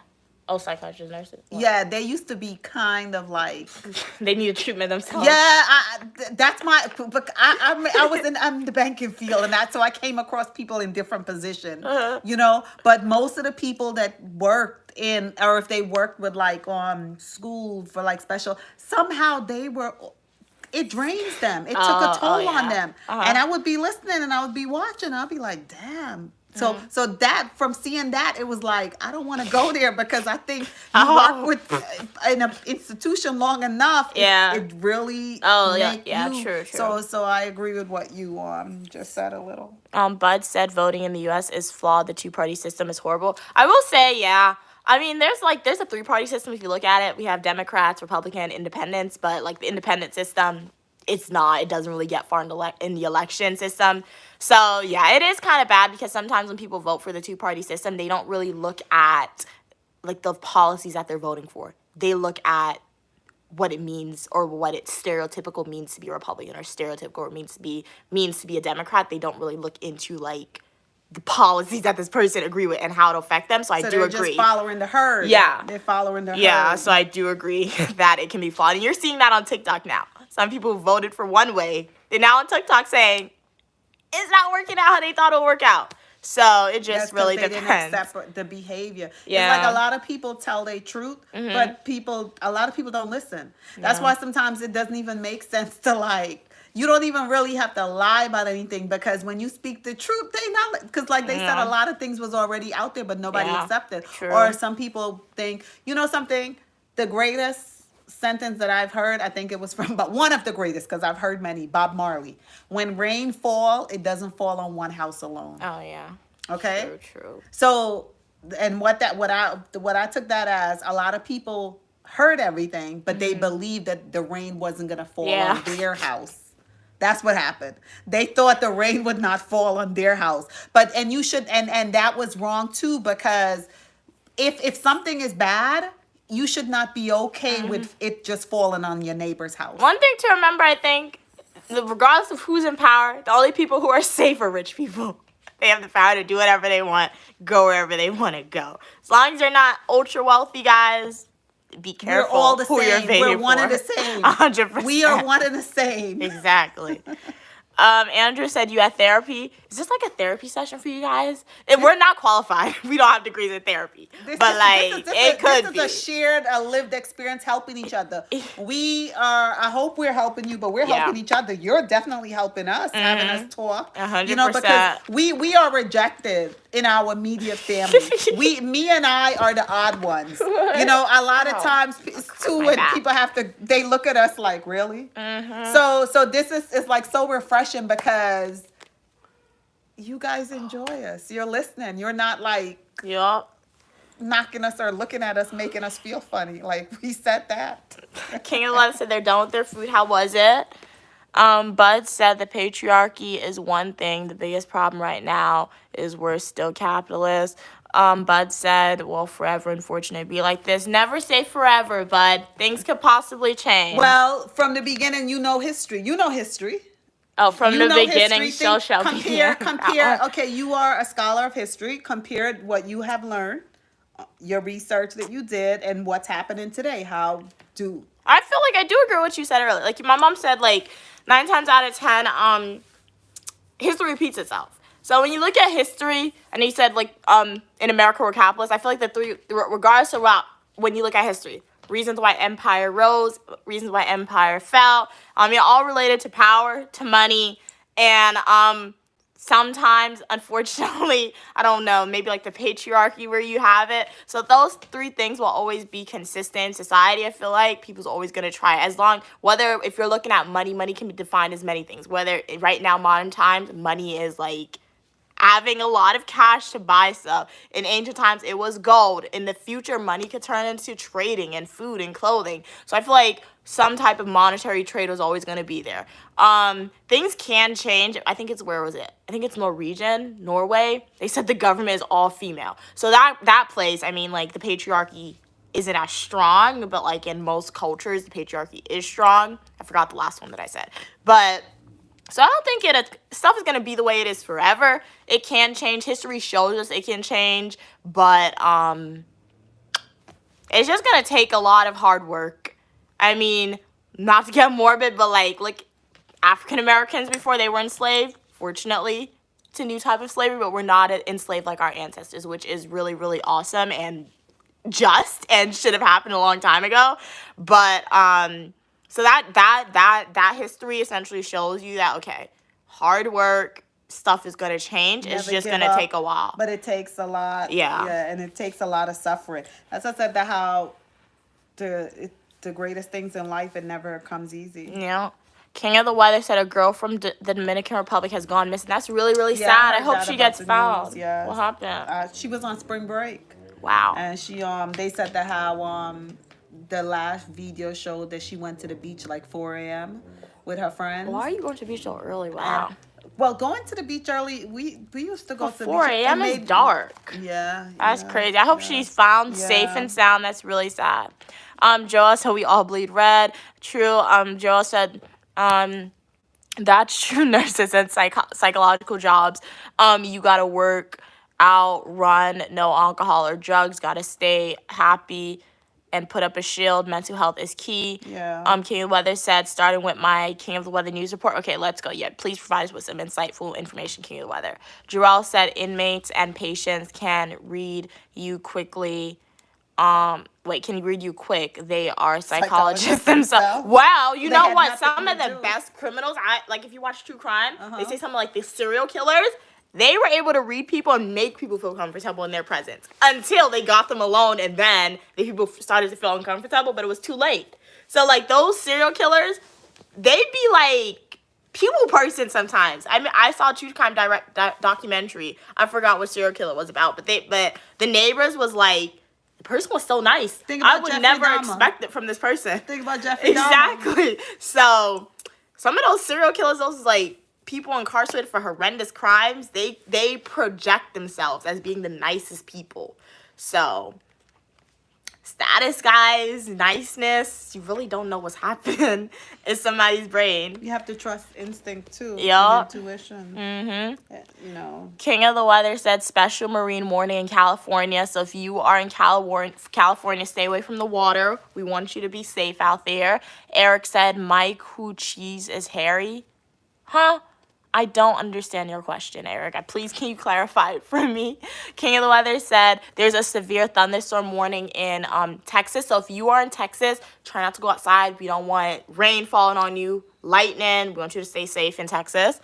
Oh, psychiatrists, nurses. What? Yeah, they used to be kind of like... They needed treatment themselves. Yeah, that's my... But I was in the banking field, and that's so I came across people in different positions, But most of the people that worked in, or if they worked with, like, school for, like, special, somehow they were... It drains them. It took a toll on them. And I would be listening, and I would be watching. I'd be like, damn... So that, from seeing that, it was like, I don't want to go there, because I think you work with in an institution long enough, it really true. So I agree with what you just said a little. Bud said voting in the U.S. is flawed. The two-party system is horrible. I will say, yeah. I mean, there's a three-party system if you look at it. We have Democrats, Republican, Independents, but, like, the independent system, it doesn't really get far in the election system. So, yeah, it is kind of bad, because sometimes when people vote for the two-party system, they don't really look at, like, the policies that they're voting for. They look at what it means, or what it stereotypical means to be a Republican, or stereotypical means to be a Democrat. They don't really look into, like, the policies that this person agree with and how it affect them. So I do agree. They're just following the herd. Yeah. They're following the herd. Yeah, so I do agree that it can be flawed. And you're seeing that on TikTok now. Some people voted for one way. They're now on TikTok saying, it's not working out how they thought it would work out. So it That's just 'cause really they didn't depends. accept the behavior. It's Yeah. like a lot of people tell their truth, but a lot of people don't listen. That's why sometimes it doesn't even make sense to like. You don't even really have to lie about anything because when you speak the truth, they not because like they said Yeah. a lot of things was already out there, but nobody Yeah, accepted. true. Or some people think, you know something, the greatest sentence that I've heard, I think it was from but one of the greatest because I've heard many, Bob Marley. When rain fall, it doesn't fall on one house alone. Oh yeah. Okay? True. So, and what I took that as, a lot of people heard everything, but they believed that the rain wasn't gonna fall Yeah. on their house. That's what happened. They thought the rain would not fall on their house, but and you should and that was wrong too because if something is bad, you should not be okay with it just falling on your neighbor's house. One thing to remember, I think, regardless of who's in power, the only people who are safe are rich people. They have the power to do whatever they want, go wherever they want to go. As long as you're not ultra wealthy, guys, be careful. We're all the who you're same. voting We're one for. and the same. 100%. We are one and the same. Exactly. Andrew said you had therapy. Is this like a therapy session for you guys? If we're not qualified, we don't have degrees in therapy. It could be. This is a shared, lived experience helping each other. We are, I hope we're helping you, but we're Yeah. helping each other. You're definitely helping us, having us talk. 100%. You know, because we are rejected in our immediate family. Me and I are the odd ones. You know, a lot of times too, when bad. people have to, they look at us like, really? So this is like so refreshing because you guys enjoy us. You're listening. You're not like Yup. knocking us or looking at us, making us feel funny. Like we said that. King of the Love said they're done with their food. How was it? Bud said the patriarchy is one thing. The biggest problem right now is we're still capitalist. Bud said, well, forever, unfortunately, be like this. Never say forever, Bud. Things could possibly change. Well, from the beginning, you know history. You know history. Oh, from You the know beginning, history. so shall be. Compare. Okay, you are a scholar of history. Compare what you have learned, your research that you did, and what's happening today. I feel like I do agree with what you said earlier. Like my mom said, like 9 times out of 10, history repeats itself. So when you look at history, and you said like in America we're capitalist, I feel like the three, regardless of when you look at history, reasons why empire rose, reasons why empire fell, you're all related to power, to money, and sometimes, unfortunately, I don't know, maybe like the patriarchy where you have it. So those 3 things will always be consistent in society. I feel like people's always going to try it. Whether if you're looking at money, money can be defined as many things. Whether right now, modern times, money is like having a lot of cash to buy stuff. In ancient times, it was gold. In the future, money could turn into trading and food and clothing. So I feel like some type of monetary trade was always going to be there. Things can change. I think it's, where was it? I think it's Norway. They said the government is all female. So that place, I mean, like the patriarchy isn't as strong, but like in most cultures, the patriarchy is strong. I forgot the last one that I said. But so I don't think stuff is going to be the way it is forever. It can change. History shows us it can change. But it's just going to take a lot of hard work. I mean, not to get morbid, but like African Americans before they were enslaved, fortunately, it's a new type of slavery, but we're not enslaved like our ancestors, which is really, really awesome and just and should have happened a long time ago. But so that history essentially shows you that, okay, hard work, stuff is going to change. It's Never just give going to up, take a while. But it takes a lot. Yeah. And it takes a lot of suffering. That's what I said, that how the greatest things in life, it never comes easy. Yeah. King of the Weather said a girl from the Dominican Republic has gone missing. That's really, really Yeah, sad. I I heard hope that she about gets the found. news, yes. What happened? She was on spring break. Wow. And she they said that how the last video showed that she went to the beach like 4 a.m. with her friends. Why are you going to the beach so early? Wow. Well, going to the beach early, we used to go to the 4 beach. a.m. is dark. Yeah. That's yeah, crazy. I hope yeah. she's found safe Yeah. and sound. That's really sad. Joel said we all bleed red. True. Joel said that's true. Nurses and psychological jobs. You gotta work out, run, no alcohol or drugs. Gotta stay happy. and put up a shield. Mental health is key. Yeah. King of the Weather said, starting with my King of the Weather news report. Okay, let's go. Yeah, please provide us with some insightful information, King of the Weather. Jarrell said, inmates and patients can read you quickly. Can you read you quick? They are psychologists themselves. Wow, you They know had what? nothing Some to of the do. best criminals, like if you watch true crime, they say something like the serial killers. They were able to read people and make people feel comfortable in their presence until they got them alone, and then the people started to feel uncomfortable, but it was too late. So like those serial killers, they'd be like people person sometimes. I mean, I saw a true crime documentary. I forgot what serial killer was about, but the neighbors was like, the person was so nice. Think about I would Jeffrey never Dahmer. expect it from this person. Think about Jeffrey Dahmer. Exactly. So some of those serial killers, those like people incarcerated for horrendous crimes, they project themselves as being the nicest people. So status, guys, niceness, you really don't know what's happening in somebody's brain. You have to trust instinct too. Yup. Intuition. Mm-hmm. You know. King of the Weather said special marine warning in California. So if you are in California, stay away from the water. We want you to be safe out there. Eric said, Mike, who cheese is hairy? Huh? I don't understand your question, Eric. Please, can you clarify it for me? King of the Weather said there's a severe thunderstorm warning in Texas. So if you are in Texas, try not to go outside. We don't want rain falling on you, lightning. We want you to stay safe in Texas.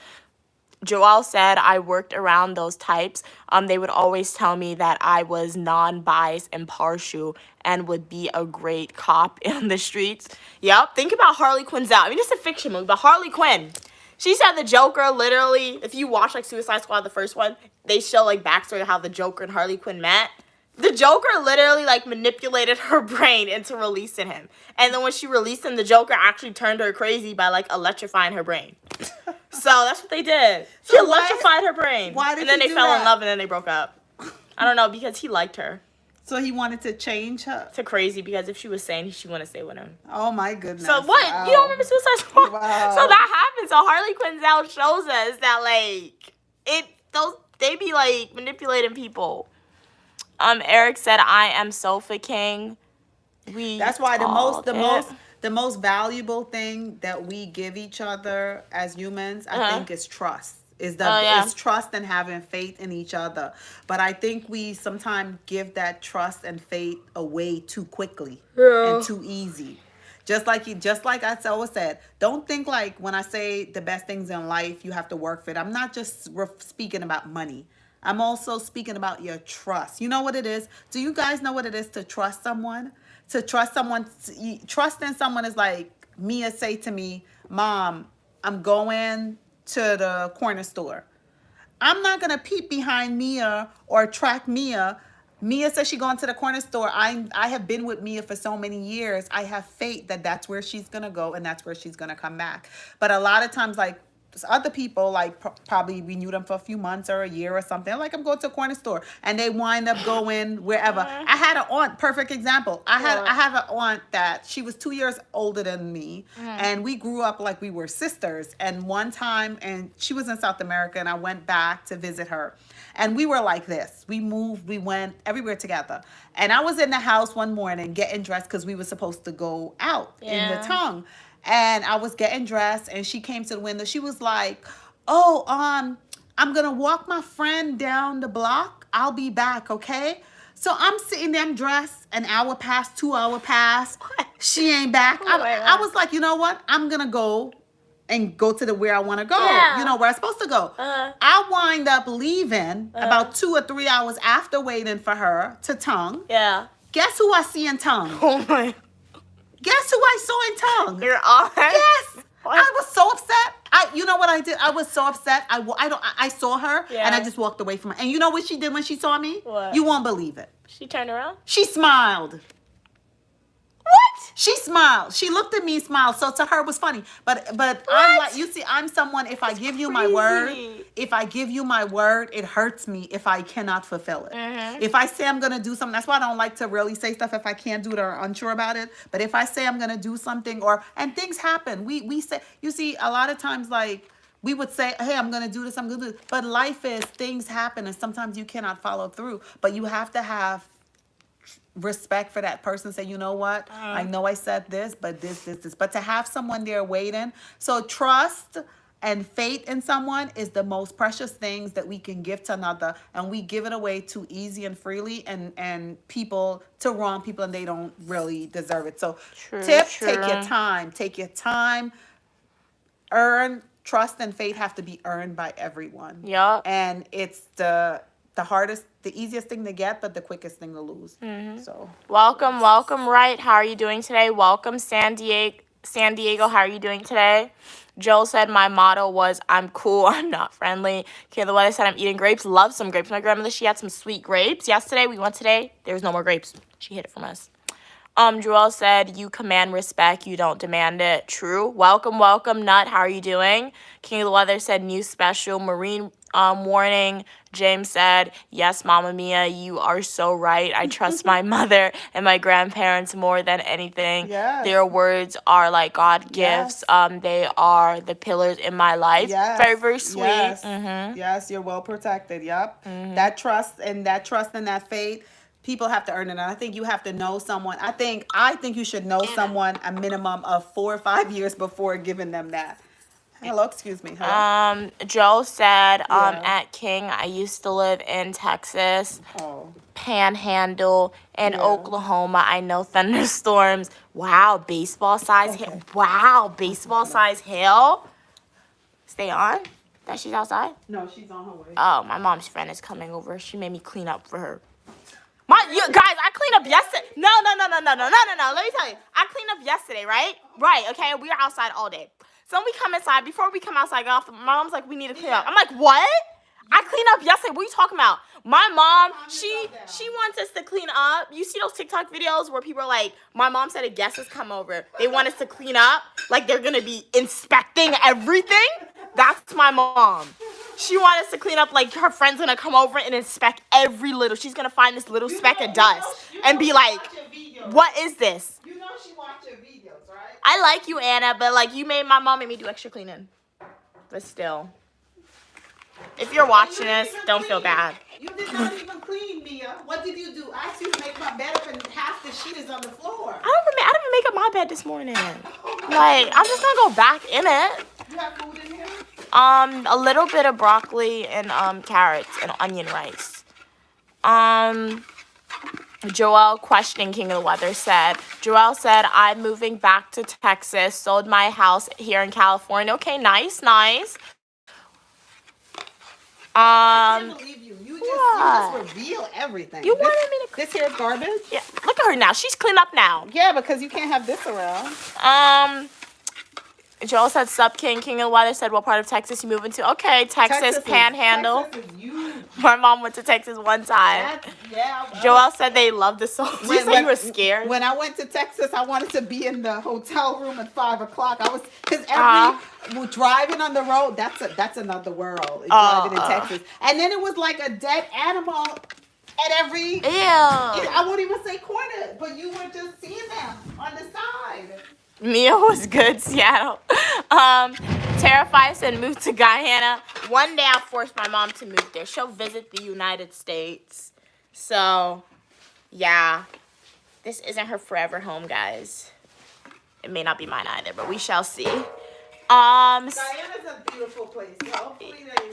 Joelle said, I worked around those types. They would always tell me that I was non-biased, impartial, and would be a great cop in the streets. Yep. Think about Harley Quinzel. I mean, it's a fiction movie, but Harley Quinn. She said the Joker literally, if you watch like Suicide Squad, the first one, they show like backstory of how the Joker and Harley Quinn met. The Joker literally like manipulated her brain into releasing him. And then when she released him, the Joker actually turned her crazy by like electrifying her brain. So that's what they did. She So why- electrified her brain. why did And then he they do fell in that? love and then they broke up. I don't know, because he liked her. So he wanted to change her. To crazy, because if she was sane, she wouldn't stay with him. Oh my goodness. So what? Wow. You don't remember Suicide Squad? Wow. So that happened. So Harley Quinzel shows us that like they be like manipulating people. Eric said, I am Sofa King. That's why called it. the most valuable thing that we give each other as humans, I think, is trust. Is trust and having faith in each other. But I think we sometimes give that trust and faith away too quickly and too easy. Just like I always said, don't think like when I say the best things in life, you have to work for it. I'm not just speaking about money. I'm also speaking about your trust. You know what it is? Do you guys know what it is to trust someone? To trust someone, trusting someone is like Mia say to me, Mom, I'm going to the corner store. I'm not going to peep behind Mia or track Mia. Mia says she going to the corner store. I have been with Mia for so many years. I have faith that that's where she's going to go and that's where she's going to come back. But a lot of times, like, other people, like, probably we knew them for a few months or a year or something. Like, I'm going to a corner store, and they wind up going wherever. I had an aunt, perfect example. I have an aunt that she was 2 years older than me, and we grew up like we were sisters. And one time, and she was in South America, and I went back to visit her. And we were like this. We moved, we went everywhere together. And I was in the house one morning getting dressed because we were supposed to go out in the tongue. And I was getting dressed, and she came to the window. She was like, oh, I'm going to walk my friend down the block. I'll be back, okay? So I'm sitting there, I'm dressed. An hour passed, 2 hours passed. She ain't back. I was like, you know what? I'm going to go to where I want to go. Yeah. You know, where I'm supposed to go. I wind up leaving about 2 or 3 hours after waiting for her to tongue. Yeah. Guess who I see in tongue? Oh my. Guess who I saw in tongue? Your aunt? Yes. What? I was so upset. You know what I did? I was so upset. I saw her and I just walked away from her. And you know what she did when she saw me? What? You won't believe it. She turned around? She smiled. What? She smiled. She looked at me, smiled. So to her it was funny. But I'm like, you see, I'm someone, if I give you my word, it hurts me if I cannot fulfill it. If I say I'm going to do something, that's why I don't like to really say stuff if I can't do it or unsure about it. But if I say I'm going to do something and things happen, we say, you see, a lot of times, like, we would say, hey, I'm going to do this, I'm going to do this. But life is, things happen and sometimes you cannot follow through. But you have to have respect for that person. Say, you know what? I know I said this, but this. But to have someone there waiting. So trust and faith in someone is the most precious things that we can give to another, and we give it away too easy and freely, and people to wrong people, and they don't really deserve it. So tip, take your time. Earn trust and faith have to be earned by everyone. Yup. And it's the hardest, the easiest thing to get, but the quickest thing to lose. So Welcome, Wright. How are you doing today? Welcome, San Diego. How are you doing today? Joel said my motto was I'm cool, I'm not friendly. Kayla Weather said I'm eating grapes. Love some grapes. My grandmother, she had some sweet grapes. Yesterday, we went today. There was no more grapes. She hid it from us. Joel said, you command respect, you don't demand it. True. Welcome, Nut. How are you doing? King of the Weather said, new special. Marine warning. James said, yes, Mama Mia, you are so right. I trust my mother and my grandparents more than anything. Yes. Their words are like God gifts. Yes. They are the pillars in my life. Yes. Very, very sweet. Yes. Yes, you're well protected. Yep. That trust and that faith, people have to earn it. And I think you have to know someone. I think you should know someone a minimum of 4 or 5 years before giving them that. Hello, excuse me. Hello? Joe said, at King, I used to live in Texas, Panhandle, and Oklahoma. I know thunderstorms. Wow, baseball size hail. Wow, baseball size hail. Stay on? That she's outside? No, she's on her way. Oh, my mom's friend is coming over. She made me clean up for her. Guys, I cleaned up yesterday. No. Let me tell you. I cleaned up yesterday, right? Right, okay? We were outside all day. So when we come inside, before we come outside, get off, my mom's like, we need to clean up. I'm like, what? I cleaned up yesterday. What are you talking about? My mom, she wants us to clean up. You see those TikTok videos where people are like, my mom said a guest has come over. They want us to clean up. Like they're going to be inspecting everything. That's my mom. She wants us to clean up like her friend's going to come over and inspect every little. She's going to find this little speck of dust and be like, what is this? You know she watched your videos, right? I like you, Anna, but like my mom made me do extra cleaning. But still. If you're watching this, don't feel bad. You did not even clean, Mia. What did you do? I asked you to make my bed up and half the sheet is on the floor. I didn't make up my bed this morning. Like, I'm just gonna go back in it. You have food in here? A little bit of broccoli and carrots and onion rice. Joelle, questioning King of the Weather, said, Joelle said, I'm moving back to Texas, sold my house here in California. Okay, nice. I can't believe you. You just reveal everything. You wanted me to... This here is garbage? Yeah, look at her now. She's cleaned up now. Yeah, because you can't have this around. Joel said, sup, King of the Weather said, what part of Texas you moving to? Okay, Texas Panhandle. Texas is huge. My mom went to Texas one time. Joel said they loved the song. Did you say you were scared? When I went to Texas, I wanted to be in the hotel room at 5 o'clock. Because driving on the road, that's another world. Driving in Texas. And then it was like a dead animal at every... Ew. I won't even say corner, but you were just seeing them on the side. Mia was good, Seattle. Terrified said move to Guyana. One day I'll force my mom to move there. She'll visit the United States. So, yeah. This isn't her forever home, guys. It may not be mine either, but we shall see. Guyana's a beautiful place. Hopefully they...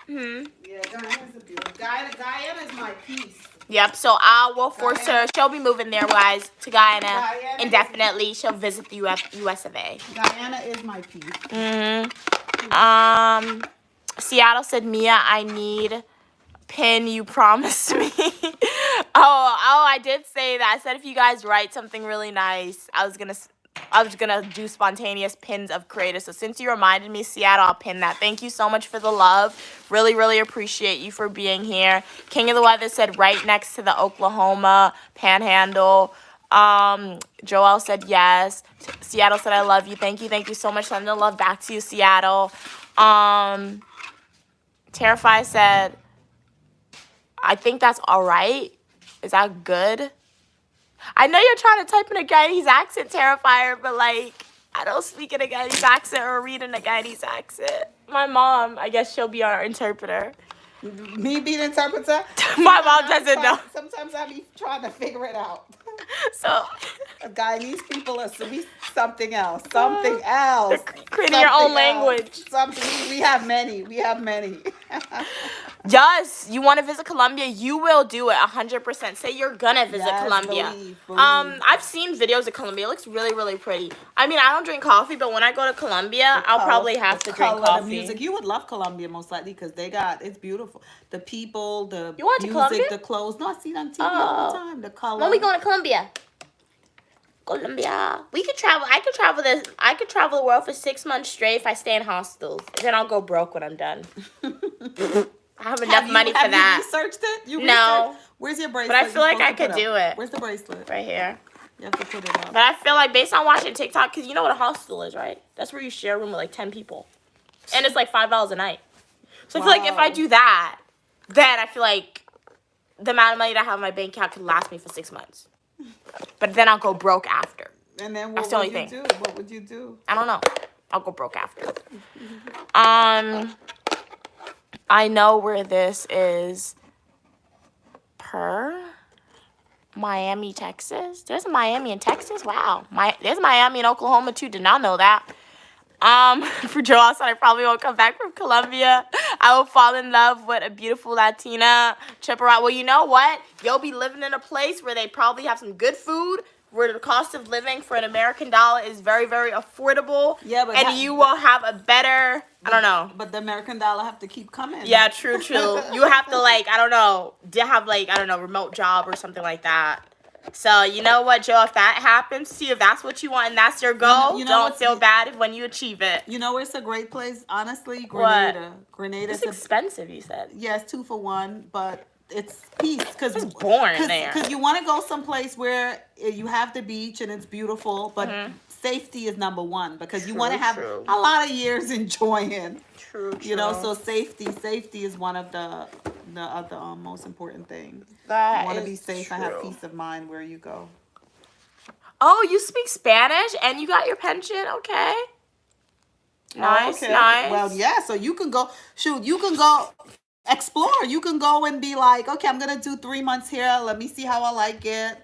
Yeah, Guyana's a beautiful... Guyana is my peace. Yep, so I will force her. She'll be moving there, guys, to Guyana indefinitely. She'll visit the US of A. Guyana is my peace. Seattle said, Mia, I need pin you promised me. oh, I did say that. I said if you guys write something really nice, I was gonna do spontaneous pins of creators. So since you reminded me, Seattle, I'll pin that. Thank you so much for the love. Really, really appreciate you for being here. King of the Weather said right next to the Oklahoma Panhandle. Joel said yes. Seattle said I love you. Thank you so much. Sending the love back to you, Seattle. Terrify said, I think that's all right. Is that good? I know you're trying to type in a Guyanese accent, Terrifier, but, like, I don't speak in a Guyanese accent or read in a Guyanese accent. My mom, I guess she'll be our interpreter. Me being interpreter. My mom doesn't know. Sometimes I be trying to figure it out. So, Guyanese people are something else. Something else. creating your own Something else. language. Something. We have many. We have many. Yes, you want to visit Colombia, you will do it 100%. Say you're gonna visit Yes, Colombia. believe. I've seen videos of Colombia. It looks really, really pretty. I mean, I don't drink coffee, but when I go to Colombia, I'll probably have to drink The coffee. music. You would love Colombia most likely because it's beautiful. The people, the You went to music, Colombia? the clothes. No, I see it on TV all the time. The color. When we going to Colombia? Colombia. We could travel. I could travel the world for 6 months straight if I stay in hostels. Then I'll go broke when I'm done. I have enough money for that. Have you researched it? No. Where's your bracelet? But I feel like I You're supposed could to put do up? it. Where's the bracelet? Right here. You have to put it up. But I feel like based on watching TikTok, because you know what a hostel is, right? That's where you share a room with like 10 people. And it's like $5 a night. So I feel like if I do that, then I feel like the amount of money that I have in my bank account could last me for 6 months. But then I'll go broke after. And then That's what the would only you thing. do? What would you do? I don't know. I'll go broke after. I know where this is. Miami, Texas. There's a Miami in Texas. Wow. There's Miami in Oklahoma too. Did not know that. For Joel said I probably won't come back from Colombia. I will fall in love with a beautiful Latina trip around. Well, you know what? You'll be living in a place where they probably have some good food, where the cost of living for an American dollar is very, very affordable. Yeah, but and you will have a better, I don't know. But the American dollar have to keep coming. Yeah, true. You have to have remote job or something like that. So, you know what, Joe, if that happens to you, if that's what you want and that's your goal, You know don't what's- feel bad when you achieve it. You know where it's a great place? Honestly, Grenada. What? Grenada's It's expensive, you said. yeah, it's 2 for 1, but it's peace because It's boring there. Because you want to go someplace where you have the beach and it's beautiful, but safety is number one because you want to have true. a lot of years enjoying. True. You know, so safety is one of the other most important things. That You want to is be safe and have true. peace of mind where you go. Oh, you speak Spanish and you got your pension? Okay. Nice, Okay. nice. Well, yeah, so you can go, you can go explore. You can go and be like, okay, I'm going to do 3 months here. Let me see how I like it.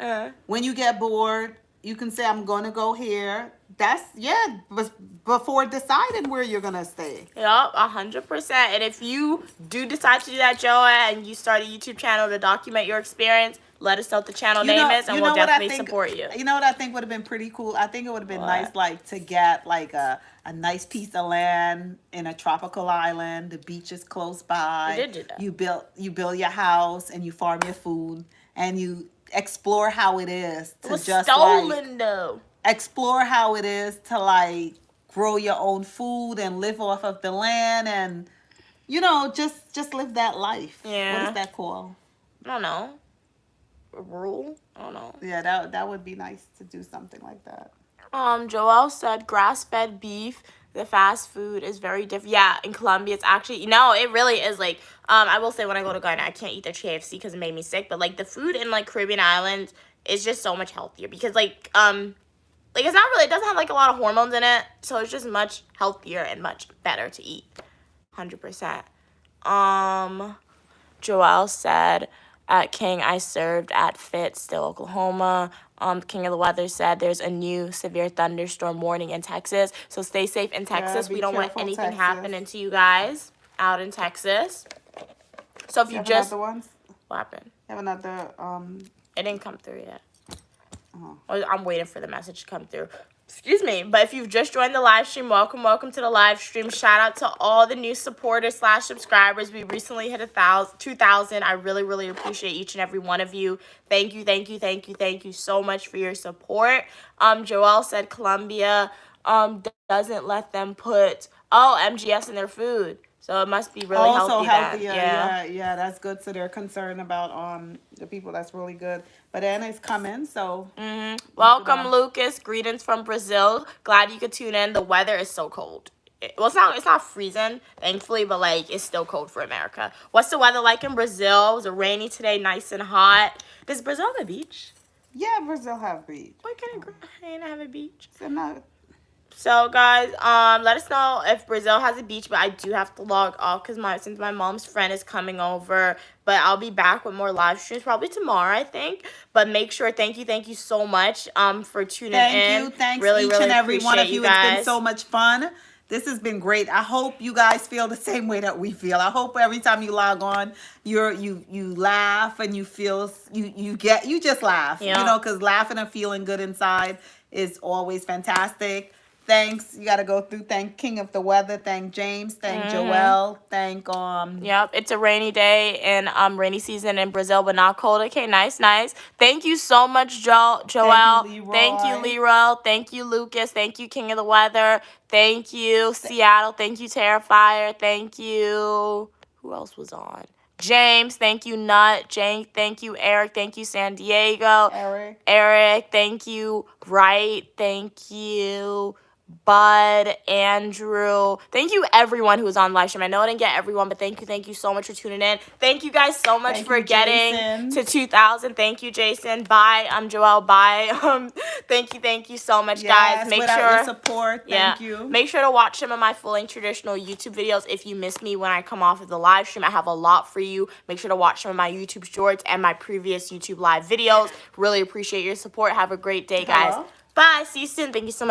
When you get bored, you can say, I'm going to go here. That's, before deciding where you're going to stay. Yup, 100%. And if you do decide to do that, Joa, and you start a YouTube channel to document your experience, let us know what the channel name is, and we'll definitely support you. You know what I think would have been pretty cool? I think it would have been nice, like, to get, like, a nice piece of land in a tropical island. The beach is close by. We did do that. You build your house, and you farm your food, and you explore how it is to It was just, stolen, though. explore how it is to, like, grow your own food and live off of the land and, you know, just live that life. Yeah. What is that called? I don't know. A rule? I don't know. Yeah, that would be nice to do something like that. Joel said grass-fed beef, the fast food is very different. Yeah, in Colombia, it's actually, it really is, like, I will say when I go to Ghana, I can't eat their KFC because it made me sick, but, like, the food in, like, Caribbean islands is just so much healthier because, like, it's not really, it doesn't have, like, a lot of hormones in it, so it's just much healthier and much better to eat. 100%. Joel said, at King, I served at Still, Oklahoma. King of the Weather said there's a new severe thunderstorm warning in Texas. So stay safe in Texas. be We don't want careful, anything Texas. happening to you guys out in Texas. So if you Have just... another ones? What happened? Have another, It didn't come through yet. Oh. I'm waiting for the message to come through. Excuse me, but if you've just joined the live stream, welcome to the live stream. Shout out to all the new supporters / subscribers. We recently hit 2,000. I really, really appreciate each and every one of you. Thank you so much for your support. Joelle said Colombia doesn't let them put MGS in their food. So it must be really also healthy. healthier. Yeah, that's good. So they're concerned about the people. That's really good. But then it's coming, so Welcome, Lucas. Greetings from Brazil. Glad you could tune in. The weather is so cold. It's not freezing, thankfully, but, like, it's still cold for America. What's the weather like in Brazil? It was rainy today, nice and hot. Does Brazil have a beach? yeah, Brazil have beach. Why can't I have a beach? So not, So guys, let us know if Brazil has a beach, but I do have to log off because since my mom's friend is coming over. But I'll be back with more live streams probably tomorrow, I think. But make sure, thank you so much for tuning in. Thank you. Thanks really, each really and every one of appreciate you. guys. It's been so much fun. This has been great. I hope you guys feel the same way that we feel. I hope every time you log on, you laugh and you feel you just laugh. Yeah. You know, because laughing and feeling good inside is always fantastic. Thanks. You got to go through. Thank King of the Weather. Thank James. Thank Joelle. Thank Yep, it's a rainy day and rainy season in Brazil, but not cold. Okay, nice. Thank you so much, Joelle. Thank you, Leroy. Thank you, Lucas. Thank you, King of the Weather. Thank you, Seattle. Thank you, Terrifier. Thank you. Who else was on? James. Thank you, Nut. Jane. Thank you, Eric. Thank you, San Diego. Eric. Thank you, Wright. Thank you, Bud, Andrew. Thank you everyone who was on live stream. I know I didn't get everyone, but thank you so much for tuning in. Thank you guys so much for getting to 2,000. Thank you, Jason. Bye. I'm Joelle. Bye. Thank you so much, guys. Make sure your support. Thank you. Make sure to watch some of my full length traditional YouTube videos if you miss me when I come off of the live stream. I have a lot for you. Make sure to watch some of my YouTube shorts and my previous YouTube live videos. Really appreciate your support. Have a great day, guys. Bye. See you soon. Thank you so much.